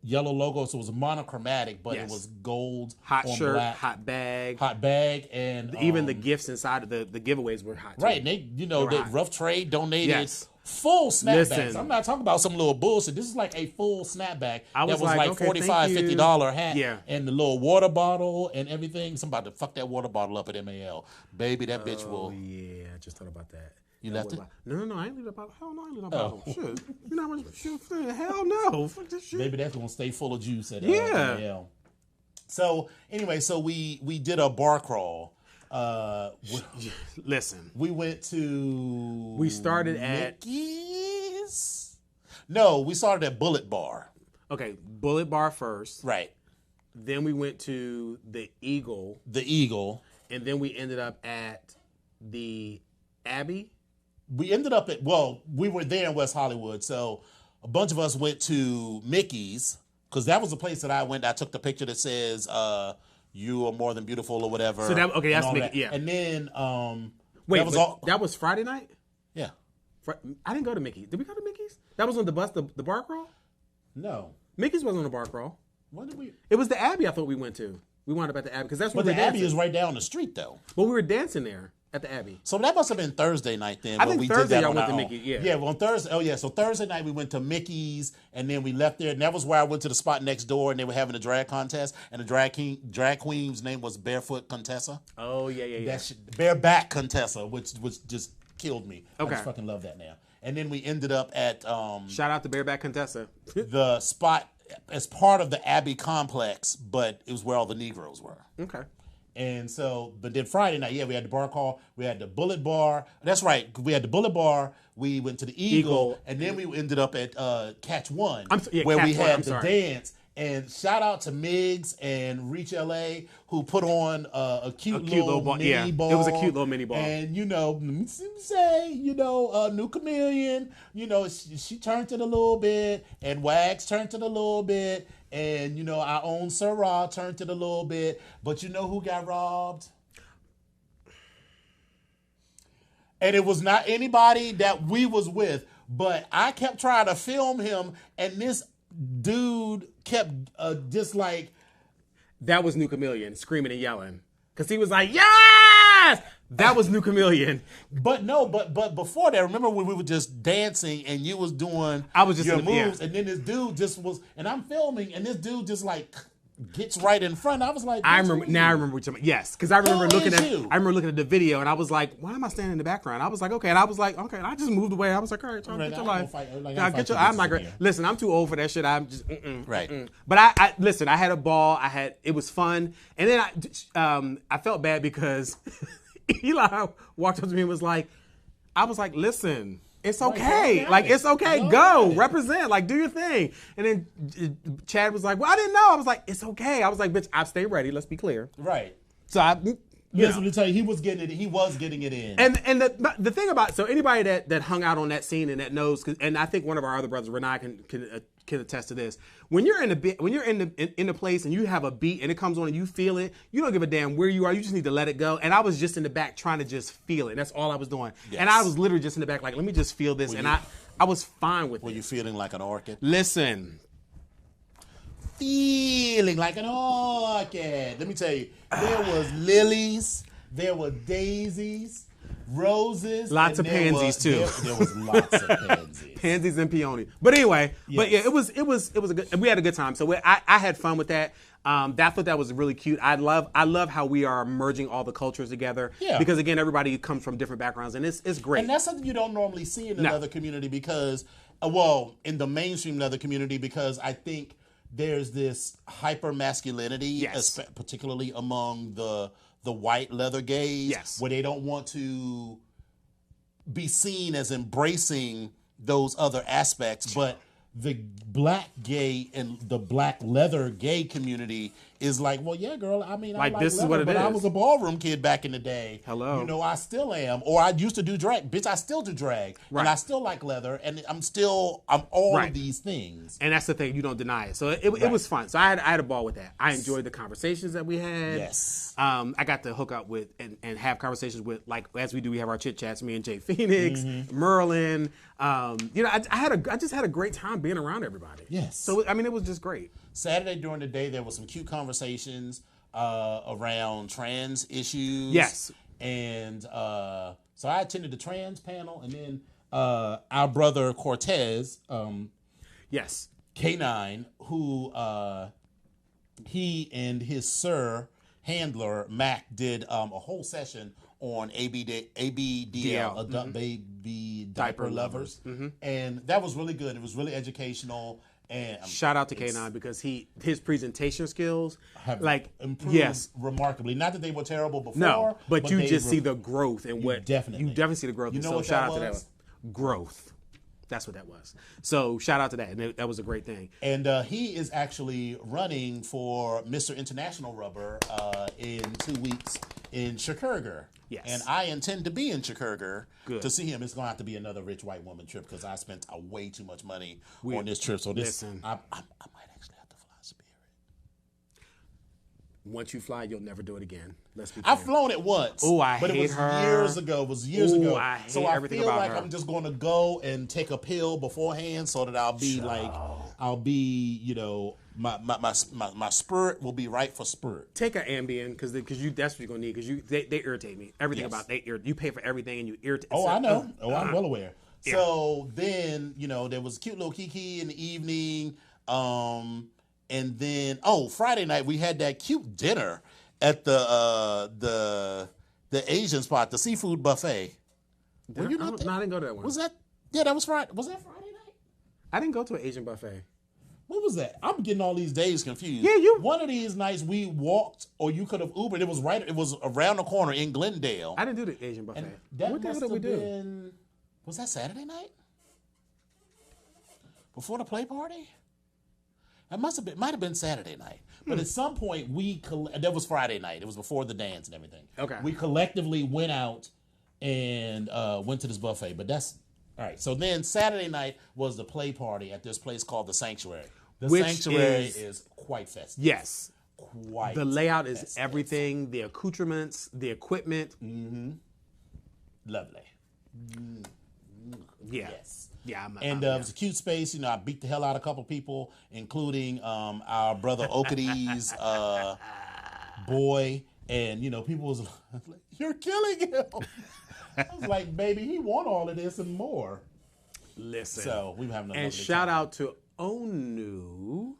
yellow logo, so it was monochromatic, but Yes. it was gold Hot on shirt, black, hot bag. hot bag, and Even the gifts inside of the giveaways were hot. Too. right. And they hot. Rough Trade donated. Yes. Full snapbacks. Listen. I'm not talking about some little bullshit. This is like a full snapback. I was that was like, like okay, $45, thank you. $50 hat. Yeah. And the little water bottle and everything. Somebody to fuck that water bottle up at MAL. Baby, that bitch Oh will. yeah, I just thought about that. You That left it? No, I ain't leave that bottle. Hell no, I ain't leave that bottle. Shit, you know how much shit? Hell no, fuck this shit. Baby, that's gonna stay full of juice at Yeah. MAL. So anyway, we did a bar crawl. Listen, We went to. we started at Mickey's? No, we started at Bullet Bar. okay, Bullet Bar first. Right. Then we went to the Eagle, The Eagle. and then we ended up at the Abbey. We ended up we were there in West Hollywood, so a bunch of us went to Mickey's because that was the place that I went. I took the picture that says "You are more than beautiful" or whatever. So that- okay, that's and all Mickey, yeah. And then Wait, that was but all. that was Friday night. Yeah. I didn't go to Mickey's. Did we go to Mickey's? That was on the bus, the bar crawl. No. Mickey's wasn't on the bar crawl. When did we? It was the Abbey. I thought we went to. We wound up at the Abbey because that's where But we the were Abbey dancing. is right down the street, though. But we were dancing there at the Abbey. So that must have been Thursday night then. I but think we Thursday did that y'all on went our to own. Mickey, yeah. Yeah, well, on Thursday. Oh yeah, so Thursday night we went to Mickey's, and then we left there, and that was where I went to the spot next door, and they were having a drag contest, and the drag queen's name was Barefoot Contessa. Oh yeah. That shit, Bareback Contessa, which just killed me. I Okay. just fucking love that now. And then we ended up at Shout out to Bareback Contessa. the spot as part of the Abbey complex, but it was where all the Negroes were. Okay. And so, but then Friday night, yeah, we had the bar call. We had the Bullet Bar. That's right. We had the Bullet Bar. We went to the Eagle. And then we ended up at Catch One, where Catch we One, had I'm the sorry. dance. And shout out to Miggs and Reach LA who put on a cute little ball. mini Yeah, ball. it was a cute little mini ball. And let me say, New Chameleon, she turned it a little bit, and Wags turned it a little bit, and our own Sir Ra turned it a little bit. But you know who got robbed? And it was not anybody that we was with, but I kept trying to film him, and this dude kept just like, That was New Chameleon screaming and yelling because he was like, "Yes!" That was New Chameleon. but no, but before that, remember when we were just dancing and you was doing I was just your in the- yeah. moves, and then this dude just was, and I'm filming, and this dude just like gets right in front. I was like, I "Bitch, remember who now. I you?" remember what you're talking about. Yes, because I remember Who looking is at you? the video and I was like, "Why am I standing in the background?" I was like, "Okay," and I was like, "Okay," and I just moved away. I was like, "All right, y'all, Right, get I your ain't life. gonna fight- like, I Y'all ain't get fight your." you I'm not bitches in great. here. Listen, I'm too old for that shit. I'm just Right. But I listen. I had a ball. It was fun, and then I felt bad because Eli walked up to me and was like, I was like, "Listen, it's okay. go Like at it. it's okay. Go Go at it. represent. Like do your thing." And then Chad was like, "Well, I didn't know." I was like, "It's okay." I was like, "Bitch, I stay ready. Let's be clear." Right. So I. Listen, let me tell you, he was getting it in. And the thing about anybody that hung out on that scene and that knows, and I think one of our other brothers, Renai, can attest to this. When you're in the place and you have a beat and it comes on and you feel it, you don't give a damn where you are. You just need to let it go. And I was just in the back trying to just feel it. That's all I was doing. Yes. And I was literally just in the back like, let me just feel this. And I was fine with Were it. you feeling like an orchid? Listen, Feeling like an orchid. Let me tell you, there was lilies, there were daisies, roses, Lots and of there pansies, was- too. There was lots of pansies. pansies and peony. But anyway, but yeah, Yes. it was a good. We had a good time. So I had fun with that. I thought that was really cute. I love how we are merging all the cultures together. Yeah. Because again, everybody comes from different backgrounds, and it's great. And that's something you don't normally see in another community because, in the mainstream leather community, because I think there's this hyper masculinity, Yes. particularly among the white leather gays, Yes. where they don't want to be seen as embracing those other aspects, but the black gay and the black leather gay community is like, well, yeah, girl. I mean, Like, I like this is leather, what it but I is. was a ballroom kid back in the day. Hello. You know, I still am, or I used to do drag. Bitch, I still do drag, Right. and I still like leather, and I'm all Right. of these things. And that's the thing, you don't deny it. So it was fun. So I had a ball with that. I enjoyed the conversations that we had. Yes. I got to hook up with and have conversations with, like, as we do, we have our chit chats, me and Jay Phoenix, Merlin. You know, I just had a great time being around everybody. Yes. So I mean, it was just great. Saturday during the day, there was some cute conversations around trans issues. Yes. And so I attended the trans panel, and then our brother Cortez, Yes. K9, who he and his handler Mac did a whole session on ABDL, adult baby diaper lovers, and that was really good. It was really educational. And Shout out to K9 because his presentation skills have like improved remarkably. Not that they were terrible before. No, but you they just see the growth and what definitely. you definitely see the growth. You know so what shout that out to was? that growth. That's what that was. So shout out to that, and that was a great thing. And he is actually running for Mr. International Rubber in 2 weeks in Chicago. Yes. And I intend to be in Chicago Good. to see him. It's going to have to be another rich white woman trip because I spent way too much money on this trip. So Listen. I might actually have to fly Spirit. Once you fly, you'll never do it again. Let's be clear. I've flown it once. Ooh, I but it hate was her. years ago. It was years Ooh, ago. I hate so I everything feel about like her. I'm just going to go and take a pill beforehand so that I'll be, you know, my spirit will be right for spirit. Take an Ambien because that's what you're gonna need because they irritate me. Everything Yes. about you pay for everything and you irritate. Oh, so- I know. I'm well aware. Yeah. So then, you know, there was a cute little Kiki in the evening. And then, Friday night we had that cute dinner at the Asian spot, the seafood buffet. Were you not there? No, I didn't go to that one. Was that? Yeah, that was Friday. Was that Friday night? I didn't go to an Asian buffet. What was that? I'm getting all these days confused. Yeah, you- One of these nights we walked, or you could have Ubered. It was around the corner in Glendale. I didn't do the Asian buffet. That What the hell must did we have do? been. Was that Saturday night? Before the play party? That might have been Saturday night. But at some point that was Friday night. It was before the dance and everything. Okay. We collectively went out and went to this buffet. But that's all right. So then Saturday night was the play party at this place called the Sanctuary. The Which Sanctuary is- is quite festive. Yes. Quite. The layout is festive. everything, the accoutrements, the equipment. Lovely. Yeah. Yes. Yeah. And it was a cute space. You know, I beat the hell out of a couple people, including our brother Okady's boy. And, you know, people was like, you're killing him. I was like, baby, he won all of this and more. Listen. So we were having a And lovely shout time. out to Onu,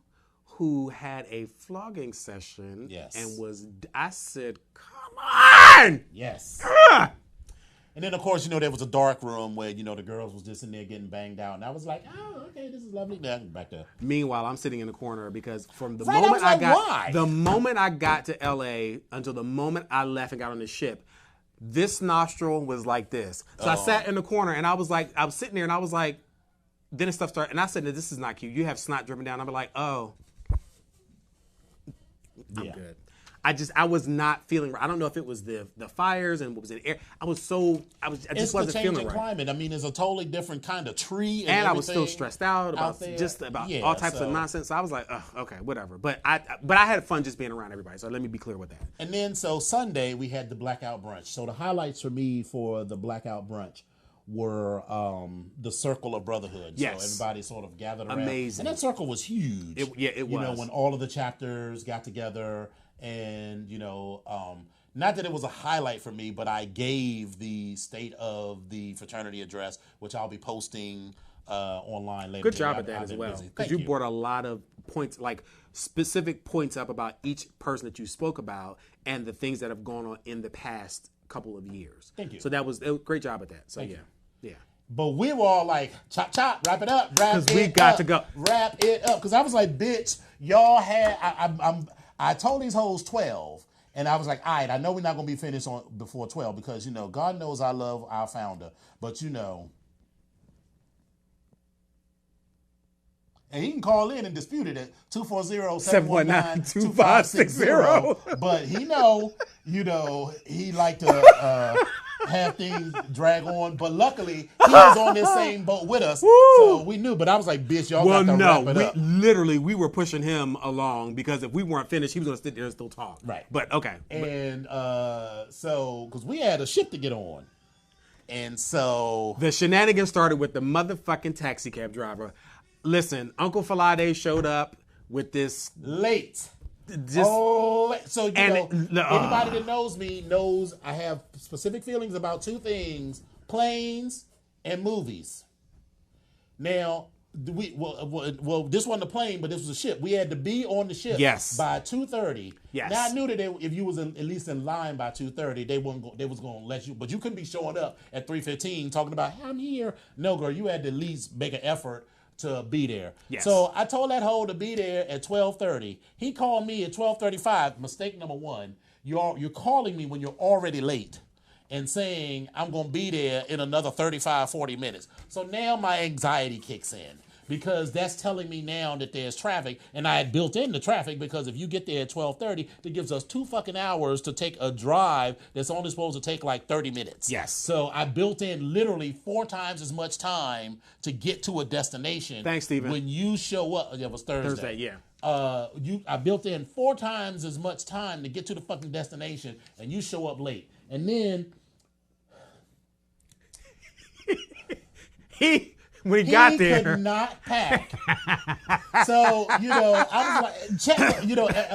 who had a flogging session. Yes. And I said, come on! Yes. Ah! And then, of course, you know, there was a dark room where, you know, the girls was just in there getting banged out. And I was like, oh, okay, this is lovely. Then back there. Meanwhile, I'm sitting in the corner because from the Right, I moment was like, why? the moment I got to LA until the moment I left and got on the ship, this nostril was like this. So I sat in the corner and I was sitting there and I was like, then stuff started, and I said, this is not cute. You have snot dripping down. I'm like, oh, I'm good. I was not feeling right. I don't know if it was the fires and what was in the air. I just It's wasn't the feeling changing right. climate. I mean, it's a totally different kind of tree. And I was still everything stressed out about there. all types of nonsense. So I was like, ugh, okay, whatever. But I had fun just being around everybody. So let me be clear with that. And then, so Sunday, we had the Blackout Brunch. So the highlights for me for the Blackout Brunch were the Circle of Brotherhood. Yes. So everybody sort of gathered around. Amazing. And that circle was huge. It You know, was. when all of the chapters got together and, you know, not that it was a highlight for me, but I gave the state of the fraternity address, which I'll be posting online later. Good today. job I've- at that I've as been well. busy. Because Thank you brought a lot of points, like specific points up about each person that you spoke about and the things that have gone on in the past couple of years. Thank you. So it was great job at that. So yeah. But we were all like, chop, chop, wrap it up, wrap it up. 'Cause we got to go. Wrap it up. Because I was like, bitch, y'all had, I told these hoes 12. And I was like, all right, I know we're not going to be finished before 12 because, you know, God knows I love our founder. But, you know, And he can call in and dispute it at 240-719-2560. But he he like to have things drag on. But luckily, he was on this same boat with us. So we knew. But I was like, bitch, y'all got to wrap it up. We were pushing him along because if we weren't finished, he was going to sit there and still talk. Right. But, okay. And so, because we had a ship to get on. And so... The shenanigans started with the motherfucking taxi cab driver. Listen, Uncle Falade showed up with this... Late. So, anybody that knows me knows I have specific feelings about two things: planes and movies. Now, this wasn't a plane, but this was a ship. We had to be on the ship by 2:30. Yes. Now I knew that if you was at least in line by 2:30, they was going to let you. But you couldn't be showing up at 3:15 talking about I'm here. No, girl, you had to at least make an effort to be there. Yes. So I told that hoe to be there at 12:30. He called me at 12:35. Mistake number one. You're calling me when you're already late and saying I'm going to be there in another 35, 40 minutes. So now my anxiety kicks in because that's telling me now that there's traffic, and I had built in the traffic because if you get there at 12:30, that gives us 2 fucking hours to take a drive that's only supposed to take like 30 minutes. Yes. So I built in literally 4 times as much time to get to a destination. Thanks, Stephen. When you show up, it was Thursday. Yeah. I built in 4 times as much time to get to the fucking destination, and you show up late. And then when he got there, he could not pack. So I was like, check.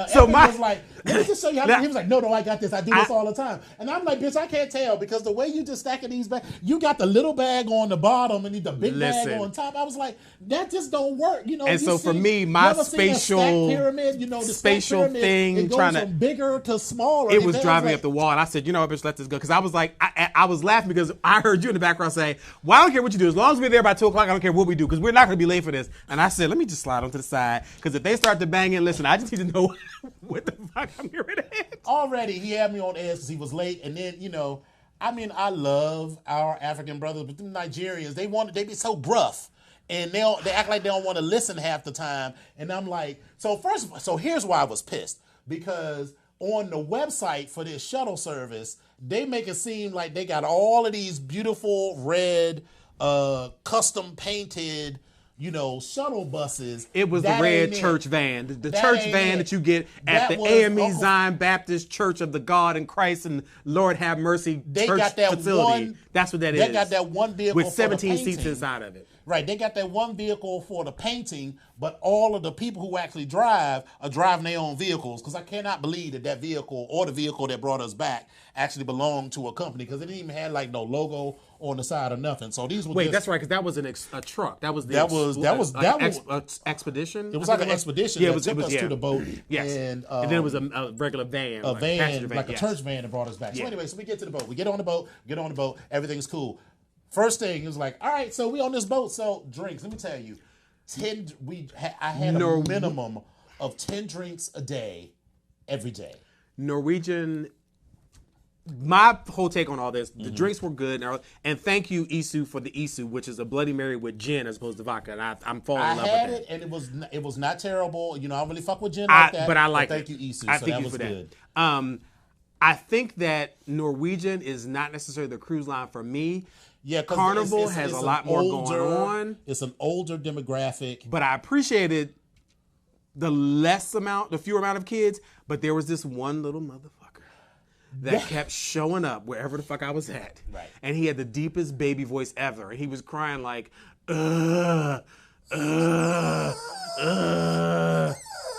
So was like, let me just show you how. He was like, no, I got this. I do this all the time. And I'm like, bitch, I can't tell because the way you just stacking these bags, you got the little bag on the bottom and the big bag on top. I was like, that just don't work. And so for me, my spatial pyramid, the spatial pyramid, thing, it goes from bigger to smaller. It was driving me up the wall, and I said, bitch, let this go. Because I was like, I was laughing because I heard you in the background say, well, I don't care what you do. As long as we're there by 2 o'clock, I don't care what we do because we're not going to be late for this. And I said, let me just slide onto the side because if they start to bang in, listen, I just need to know what the fuck I'm getting ready to hit. Already, he had me on edge because he was late. And then, I love our African brothers, but the Nigerians, they be so gruff. And they act like they don't want to listen half the time. And I'm like, so here's why I was pissed. Because on the website for this shuttle service, they make it seem like they got all of these beautiful red, custom painted, shuttle buses. It was the red church van. The church van that you get at the AME Zion Baptist Church of the God in Christ and Lord Have Mercy church facility. That's what that is. They got that one vehicle with 17 seats inside of it. Right, they got that one vehicle for the painting, but all of the people who actually drive are driving their own vehicles because I cannot believe that vehicle or the vehicle that brought us back actually belonged to a company because it didn't even have like no logo on the side or nothing. So these were that's right, because that was a truck. That was expedition. It was like an expedition. Yeah, that took us to the boat. Yes, and then it was a regular van, a church van that brought us back. So anyway, so we get to the boat. We get on the boat. Everything's cool. First thing, it was like, all right, so we on this boat. So drinks. Let me tell you, I had a minimum of 10 drinks a day, every day. Norwegian. My whole take on all this, the drinks were good, and thank you, Isu, for the Isu, which is a Bloody Mary with gin as opposed to vodka, and I'm falling in love with it. I had it, and it was not terrible. I don't really fuck with gin like that. But I like it. Thank you, Isu. I think that was good. I think that Norwegian is not necessarily the cruise line for me. Yeah, Carnival has a lot more going on. It's an older demographic. But I appreciated the fewer amount of kids, but there was this one little motherfucker that kept showing up wherever the fuck I was at. Right. And he had the deepest baby voice ever. And he was crying like, Not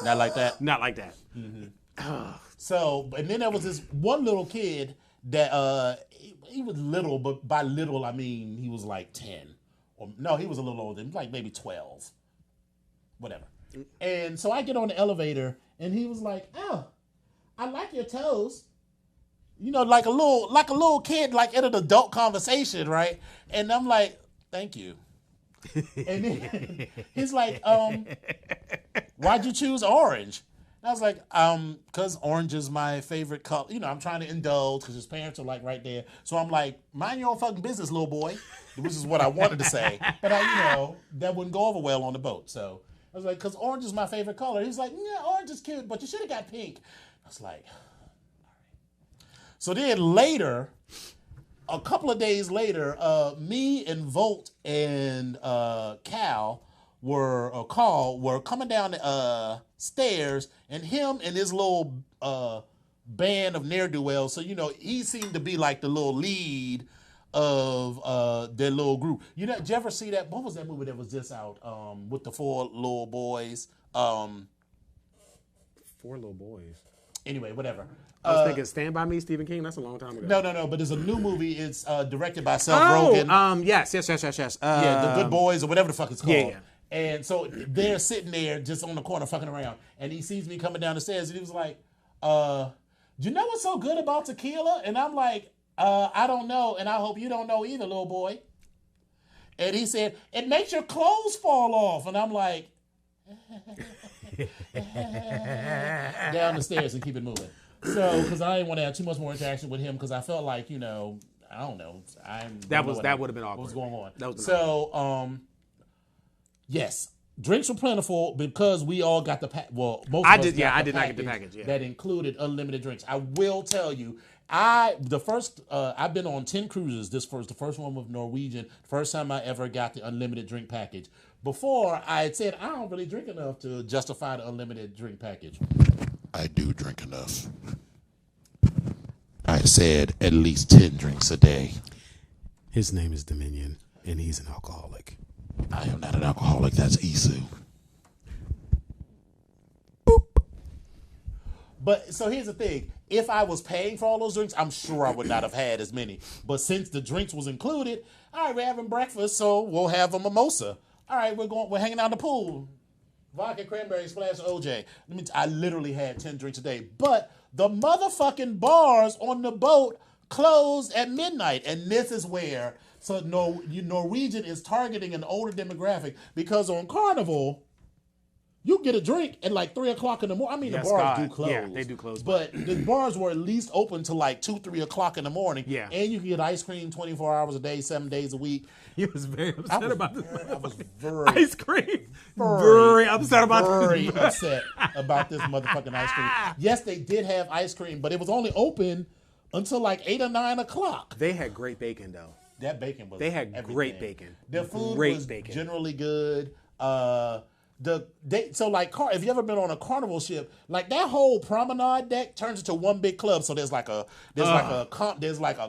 like that? Not like that. Mm-hmm. So, and then there was this one little kid that, he was little, but by little, I mean, he was like 10. No, he was a little older. He was like maybe 12. Whatever. And so I get on the elevator, and he was like, oh, I like your toes. Like a little kid, like in an adult conversation, right? And I'm like, thank you. And then he's like, why'd you choose orange? And I was like, because orange is my favorite color. I'm trying to indulge because his parents are like right there. So I'm like, mind your own fucking business, little boy. Which is what I wanted to say. But that wouldn't go over well on the boat. So I was like, because orange is my favorite color. He's like, yeah, orange is cute, but you should have got pink. I was like, all right. So then later, a couple of days later, me and Volt and Cal were coming down the stairs, and him and his little band of ne'er-do-wells. So, he seemed to be like the little lead of their little group. Did you ever see that? What was that movie that was just out with the 4 little boys? 4 little boys. Anyway, whatever. I was thinking Stand By Me, Stephen King. That's a long time ago. No, but there's a new movie. It's directed by Seth Rogen. Yes. The Good Boys or whatever the fuck it's called. Yeah. And so they're sitting there just on the corner fucking around. And he sees me coming down the stairs and he was like, do you know what's so good about tequila? And I'm like, I don't know. And I hope you don't know either, little boy. And he said, it makes your clothes fall off. And I'm like, down the stairs and keep it moving. So, because I didn't want to have too much more interaction with him because I felt like, I don't know. That would have been awkward. What was going on? That was yes, drinks were plentiful because we all got the package. Well, most of I us did. got Yeah, the I did not get the package. Yeah. that included unlimited drinks. I will tell you, I've been on 10 cruises. The first one with Norwegian. First time I ever got the unlimited drink package. Before I had said I don't really drink enough to justify the unlimited drink package. I do drink enough. I said at least 10 drinks a day. His name is Dominion, and he's an alcoholic. I am not an alcoholic. That's Isu. But so here's the thing. If I was paying for all those drinks, I'm sure I would not have had as many. But since the drinks was included, all right, we're having breakfast, so we'll have a mimosa. All right, we're hanging out in the pool. Vodka, cranberry, splash, OJ. I literally had 10 drinks a day. But the motherfucking bars on the boat closed at midnight. And this is where Norwegian is targeting an older demographic because on Carnival, you get a drink at like 3 o'clock in the morning. The bars do close. Yeah, they do close. But the bars were at least open till like 2, 3 o'clock in the morning. Yeah. And you can get ice cream 24 hours a day, 7 days a week. He was very upset about this. I was very ice cream. Very upset about this. Very upset about this motherfucking ice cream. Yes, they did have ice cream, but it was only open until like 8 or 9 o'clock. They had great bacon though. That bacon was. They had everything. great bacon. Their food was generally good. If you ever been on a Carnival ship, like that whole promenade deck turns into one big club. So there's like a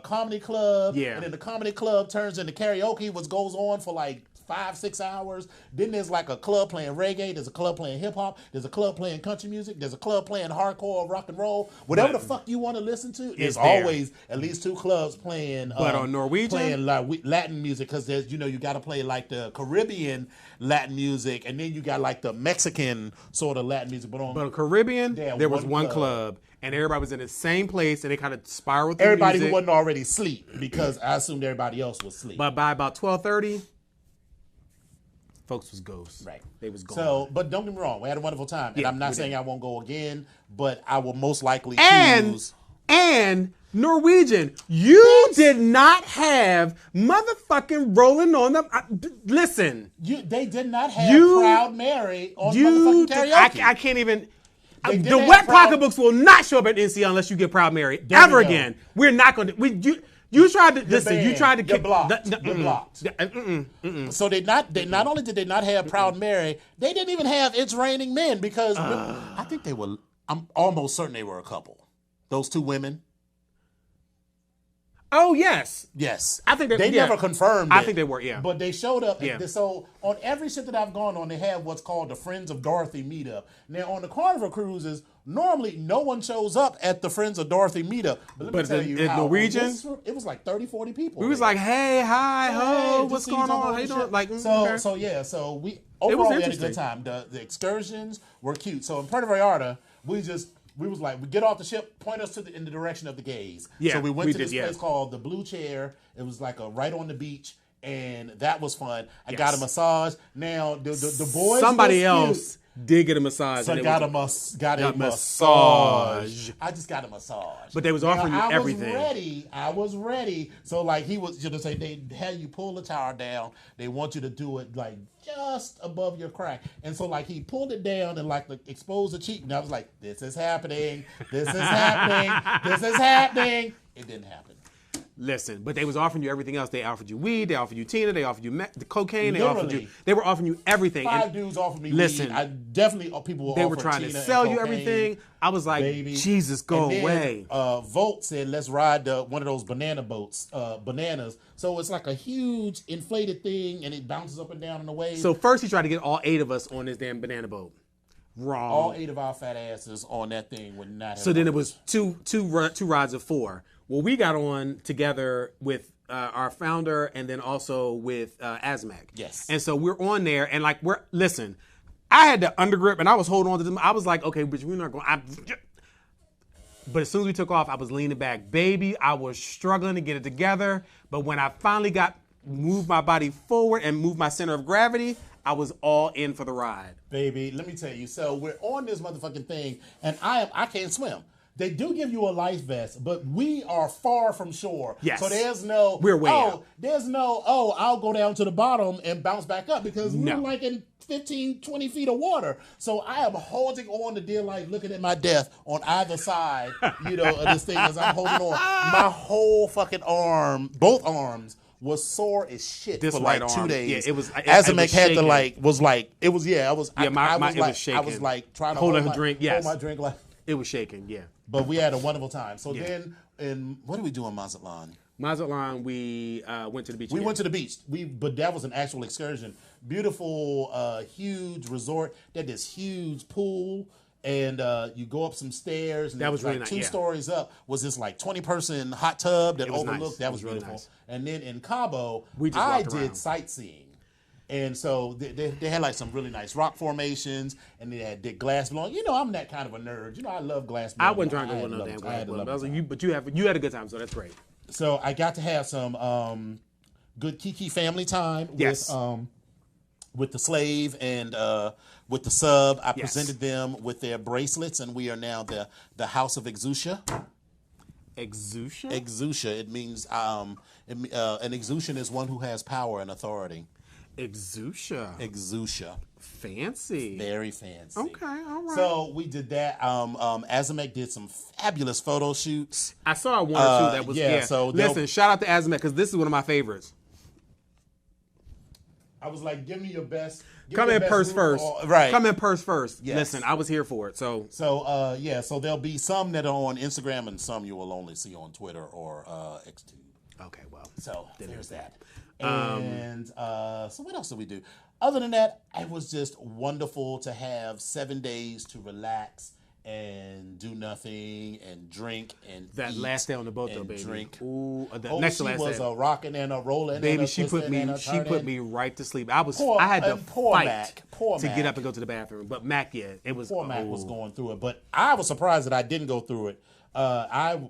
comedy club, and then the comedy club turns into karaoke, which goes on for like 5-6 hours. Then there's like a club playing reggae. There's a club playing hip hop. There's a club playing country music. There's a club playing hardcore rock and roll. Whatever the fuck you want to listen to, there's always at least 2 clubs playing. But on Norwegian, playing like Latin music because there's you got to play like the Caribbean Latin music, and then you got like the Mexican sort of Latin music. But on Caribbean, there was one club. And everybody was in the same place, and they kind of spiraled through everybody music. Who wasn't already asleep, because I assumed everybody else was asleep. But by about 12:30, folks was ghosts. Right. They was gone. So, but don't get me wrong, we had a wonderful time. And I'm not saying I won't go again, but I will most likely choose. And Norwegian, you did not have motherfucking rolling on them. Listen. They did not have Proud Mary on motherfucking karaoke. I can't even. The wet pocketbooks will not show up at NC unless you get Proud Mary ever again. We're not going to. You tried to listen. You tried to get blocked. You're blocked. So they not only did they not have Proud Mary, they didn't even have It's Raining Men because I think they were. I'm almost certain they were a couple. Those 2 women. Oh yes. I think they never confirmed it. I think they were, but they showed up. So on every ship that I've gone on, they have what's called the Friends of Dorothy meetup. Now on the Carnival cruises, normally no one shows up at the Friends of Dorothy meetup. But let me tell you, Norwegian, it was like 30-40 people. We was like, hey, hi, ho, what's going on? How you doing? Like, so we overall we had a good time. The excursions were cute. So in Puerto Vallarta, we was like, we get off the ship, point us in the direction of the gays. Yeah, so we went to this place called the Blue Chair. It was like right on the beach, and that was fun. I got a massage. Now the boys. Somebody else Did get a massage. So and I it got was- a massage. massage. I just got a massage. But they was offering you everything. I was ready. So like he was, say they had you pull the towel down. They want you to do it like just above your crack. And so like he pulled it down and like exposed the cheek. And I was like, this is happening. This is happening. This is happening. It didn't happen. Listen, but they was offering you everything else. They offered you weed. They offered you Tina. They offered you the cocaine. Literally. They were offering you everything. Five And dudes offered me listen, weed. I definitely people were they were offering trying to Tina sell and you cocaine, everything. I was like, baby. Jesus, go And then, away. Volt said, let's ride one of those banana boats, bananas. So it's like a huge inflated thing, and it bounces up and down in the waves. So first he tried to get all 8 of us on this damn banana boat. Wrong. All 8 of our fat asses on that thing would not have. So then it was two rides of 4. Well, we got on together with our founder and then also with Asmac. Yes. And so we're on there and like listen, I had the undergrip and I was holding on to them. I was like, okay, but we're not going. But as soon as we took off, I was leaning back, baby. I was struggling to get it together. But when I finally moved my body forward and moved my center of gravity, I was all in for the ride. Baby, let me tell you. So we're on this motherfucking thing, and I can't swim. They do give you a life vest, but we are far from shore. Yes. So there's no, We're way out. There's no, I'll go down to the bottom and bounce back up because we're No. like in 15, 20 feet of water. So I am holding on to dear life, looking at my death on either side, of this thing as I'm holding on. My whole fucking arm, both arms, was sore as shit This for like right 2 arm, days. yeah, it was- it Azamek was had to shaking. like, was like, it was, yeah, I was, Yeah, I it was was like, shaking. I was like trying to Holding hold her drink, yes. hold my drink like. It was shaking, yeah. But we had a wonderful time. So then, what did we do in Mazatlan? Mazatlan, we went to the beach. We again. went to the beach. But that was an actual excursion. Beautiful, huge resort. They had this huge pool, and you go up some stairs. And That was like really nice, 2 yeah. stories up was this like 20-person hot tub that was nice. overlooked. That was It was really beautiful. nice. And then in Cabo, We just I walked did around. sightseeing. And so they had like some really nice rock formations, and they had glass blowing. I'm that kind of a nerd. I love glass blowing. I wasn't trying to go had with no love damn it. I glass had to blow. love I was it. like, you had a good time, so that's great. So I got to have some good Kiki family time Yes. with the slave and with the sub. I Yes. presented them with their bracelets, and we are now the House of Exousia. Exousia? Exousia. It means an exousian is one who has power and authority. Exousia. Exousia. Fancy. Very fancy. Okay, all right. So we did that. Azamek did some fabulous photo shoots. I saw one or two that was, yeah, so they'll- listen, shout out to Azamet, because this is one of my favorites. I was like, give me your best. give Come me in your purse best first. group. Right. Come in purse first. Yes. Listen, I was here for it, so. So so there'll be some that are on Instagram and some you will only see on Twitter or XTube. Okay, well. So there's that. And so what else did we do? Other than that, it was just wonderful to have 7 days to relax and do nothing and drink and That eat last day on the boat, though, and baby. drink. Ooh, the Oh, next she to last was day. a rocking and a rolling. Baby, and a she put twisting and a me turning. right to sleep. I Poor- had to and poor fight Mac. Poor to Mac. get up and go to the bathroom. But Mac, yeah, it was. Poor Mac was oh. going through it, but I was surprised that I didn't go through it.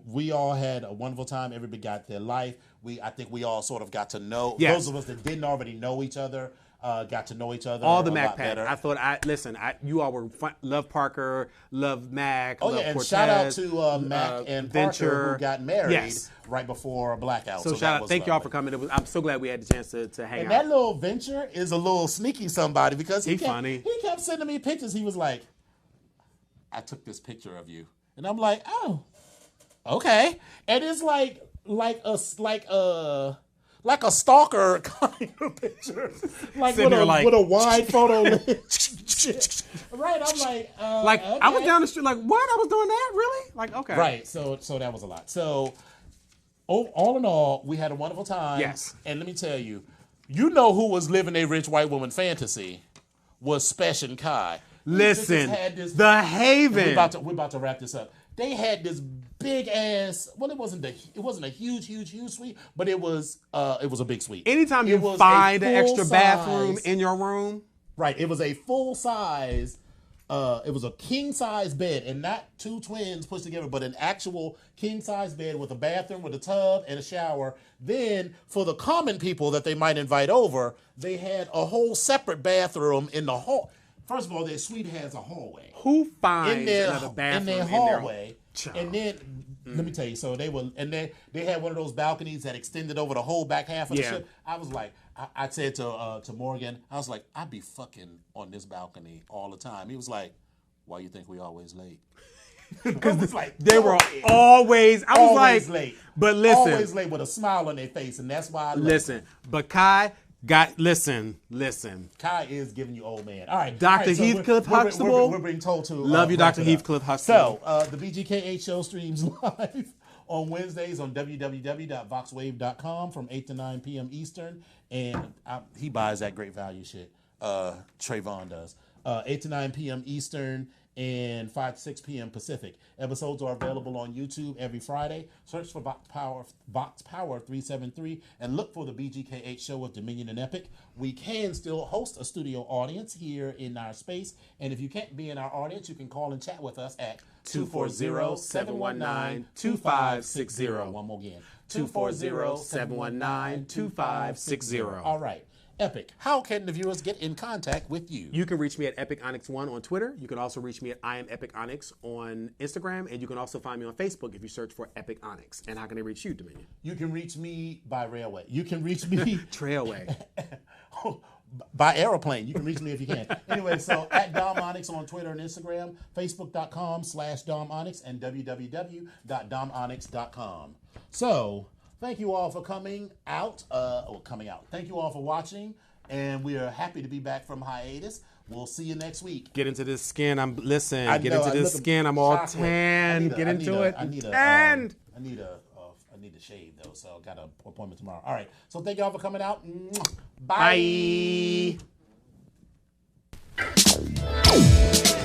We all had a wonderful time. Everybody got their life. I think we all sort of got to know Yes. those of us that didn't already know each other. Got to know each other. All the a Mac lot pack. better. I thought, you all were fun. Love Parker, love Mac, Oh love yeah, and Cortez, shout out to Mac and Venture. Parker who got married Yes. right before Blackout. So that shout out, was thank y'all lovely. for coming. I'm so glad we had the chance to hang And out. that little Venture is a little sneaky somebody because He funny. He kept sending me pictures. He was like, "I took this picture of you," and I'm like, "Oh, okay." And it's like a stalker kind of picture, like Sitting there like- with a wide photo lens. Right? I'm like, like I was okay. down the street, like what? I was doing that, really? Like okay, Right. So that was a lot. So all in all, we had a wonderful time. Yes. And let me tell you, who was living a rich white woman fantasy was Spesh and Kai. These Listen, bitches had this- the Haven. We're about to wrap this up. They had this big ass. Well, it wasn't a huge suite, but it was a big suite. Anytime It you was find a an extra full bathroom size- in your room, Right. It was a full size. It was a king size bed, and not two twins pushed together, but an actual king size bed with a bathroom, with a tub and a shower. Then for the common people that they might invite over, they had a whole separate bathroom in the hall. First of all, their suite has a hallway. Who finds in their another bathroom in their in their hallway, and then let me tell you. So they had one of those balconies that extended over the whole back half of the ship. I was like, I said to Morgan, I was like, I'd be fucking on this balcony all the time. He was like, why you think we always late? Because like, they were always. I was always like, late. but listen, always late with a smile on their face, and that's why I listen. But Kai got listen. Kai is giving you old man. All right, Dr. So Heathcliff Huxtable. We're being told to love you, Dr. Heathcliff Huxtable. So the BGK8 show streams live on Wednesdays on www.voxwave.com from 8 to 9 p.m. Eastern, and he buys that great value shit. Trayvon does. 8 to 9 p.m. Eastern and 5 to 6 p.m. Pacific. Episodes are available on YouTube every Friday. Search for Vox Power 373 and look for the BGK8 show with Dominion and Epic. We can still host a studio audience here in our space, and if you can't be in our audience, you can call and chat with us at 240-719-2560. One more again. 240-719-2560. All right. Epic, how can the viewers get in contact with you? You can reach me at EpicOnyx1 on Twitter. You can also reach me at I am Epic Onyx on Instagram. And you can also find me on Facebook if you search for Epic Onyx. And how can they reach you, Dominion? You can reach me by railway. You can reach me... Trailway. By aeroplane. You can reach me if you can. Anyway, so at Dom Onyx on Twitter and Instagram, Facebook.com/DomOnyx, and www.domonyx.com. So... thank you all for coming out. Thank you all for watching, and we are happy to be back from hiatus. We'll see you next week. Get into this skin. I'm all tan. Get into it. I need a shave though, so I got an appointment tomorrow. All right. So thank y'all for coming out. Bye. Bye.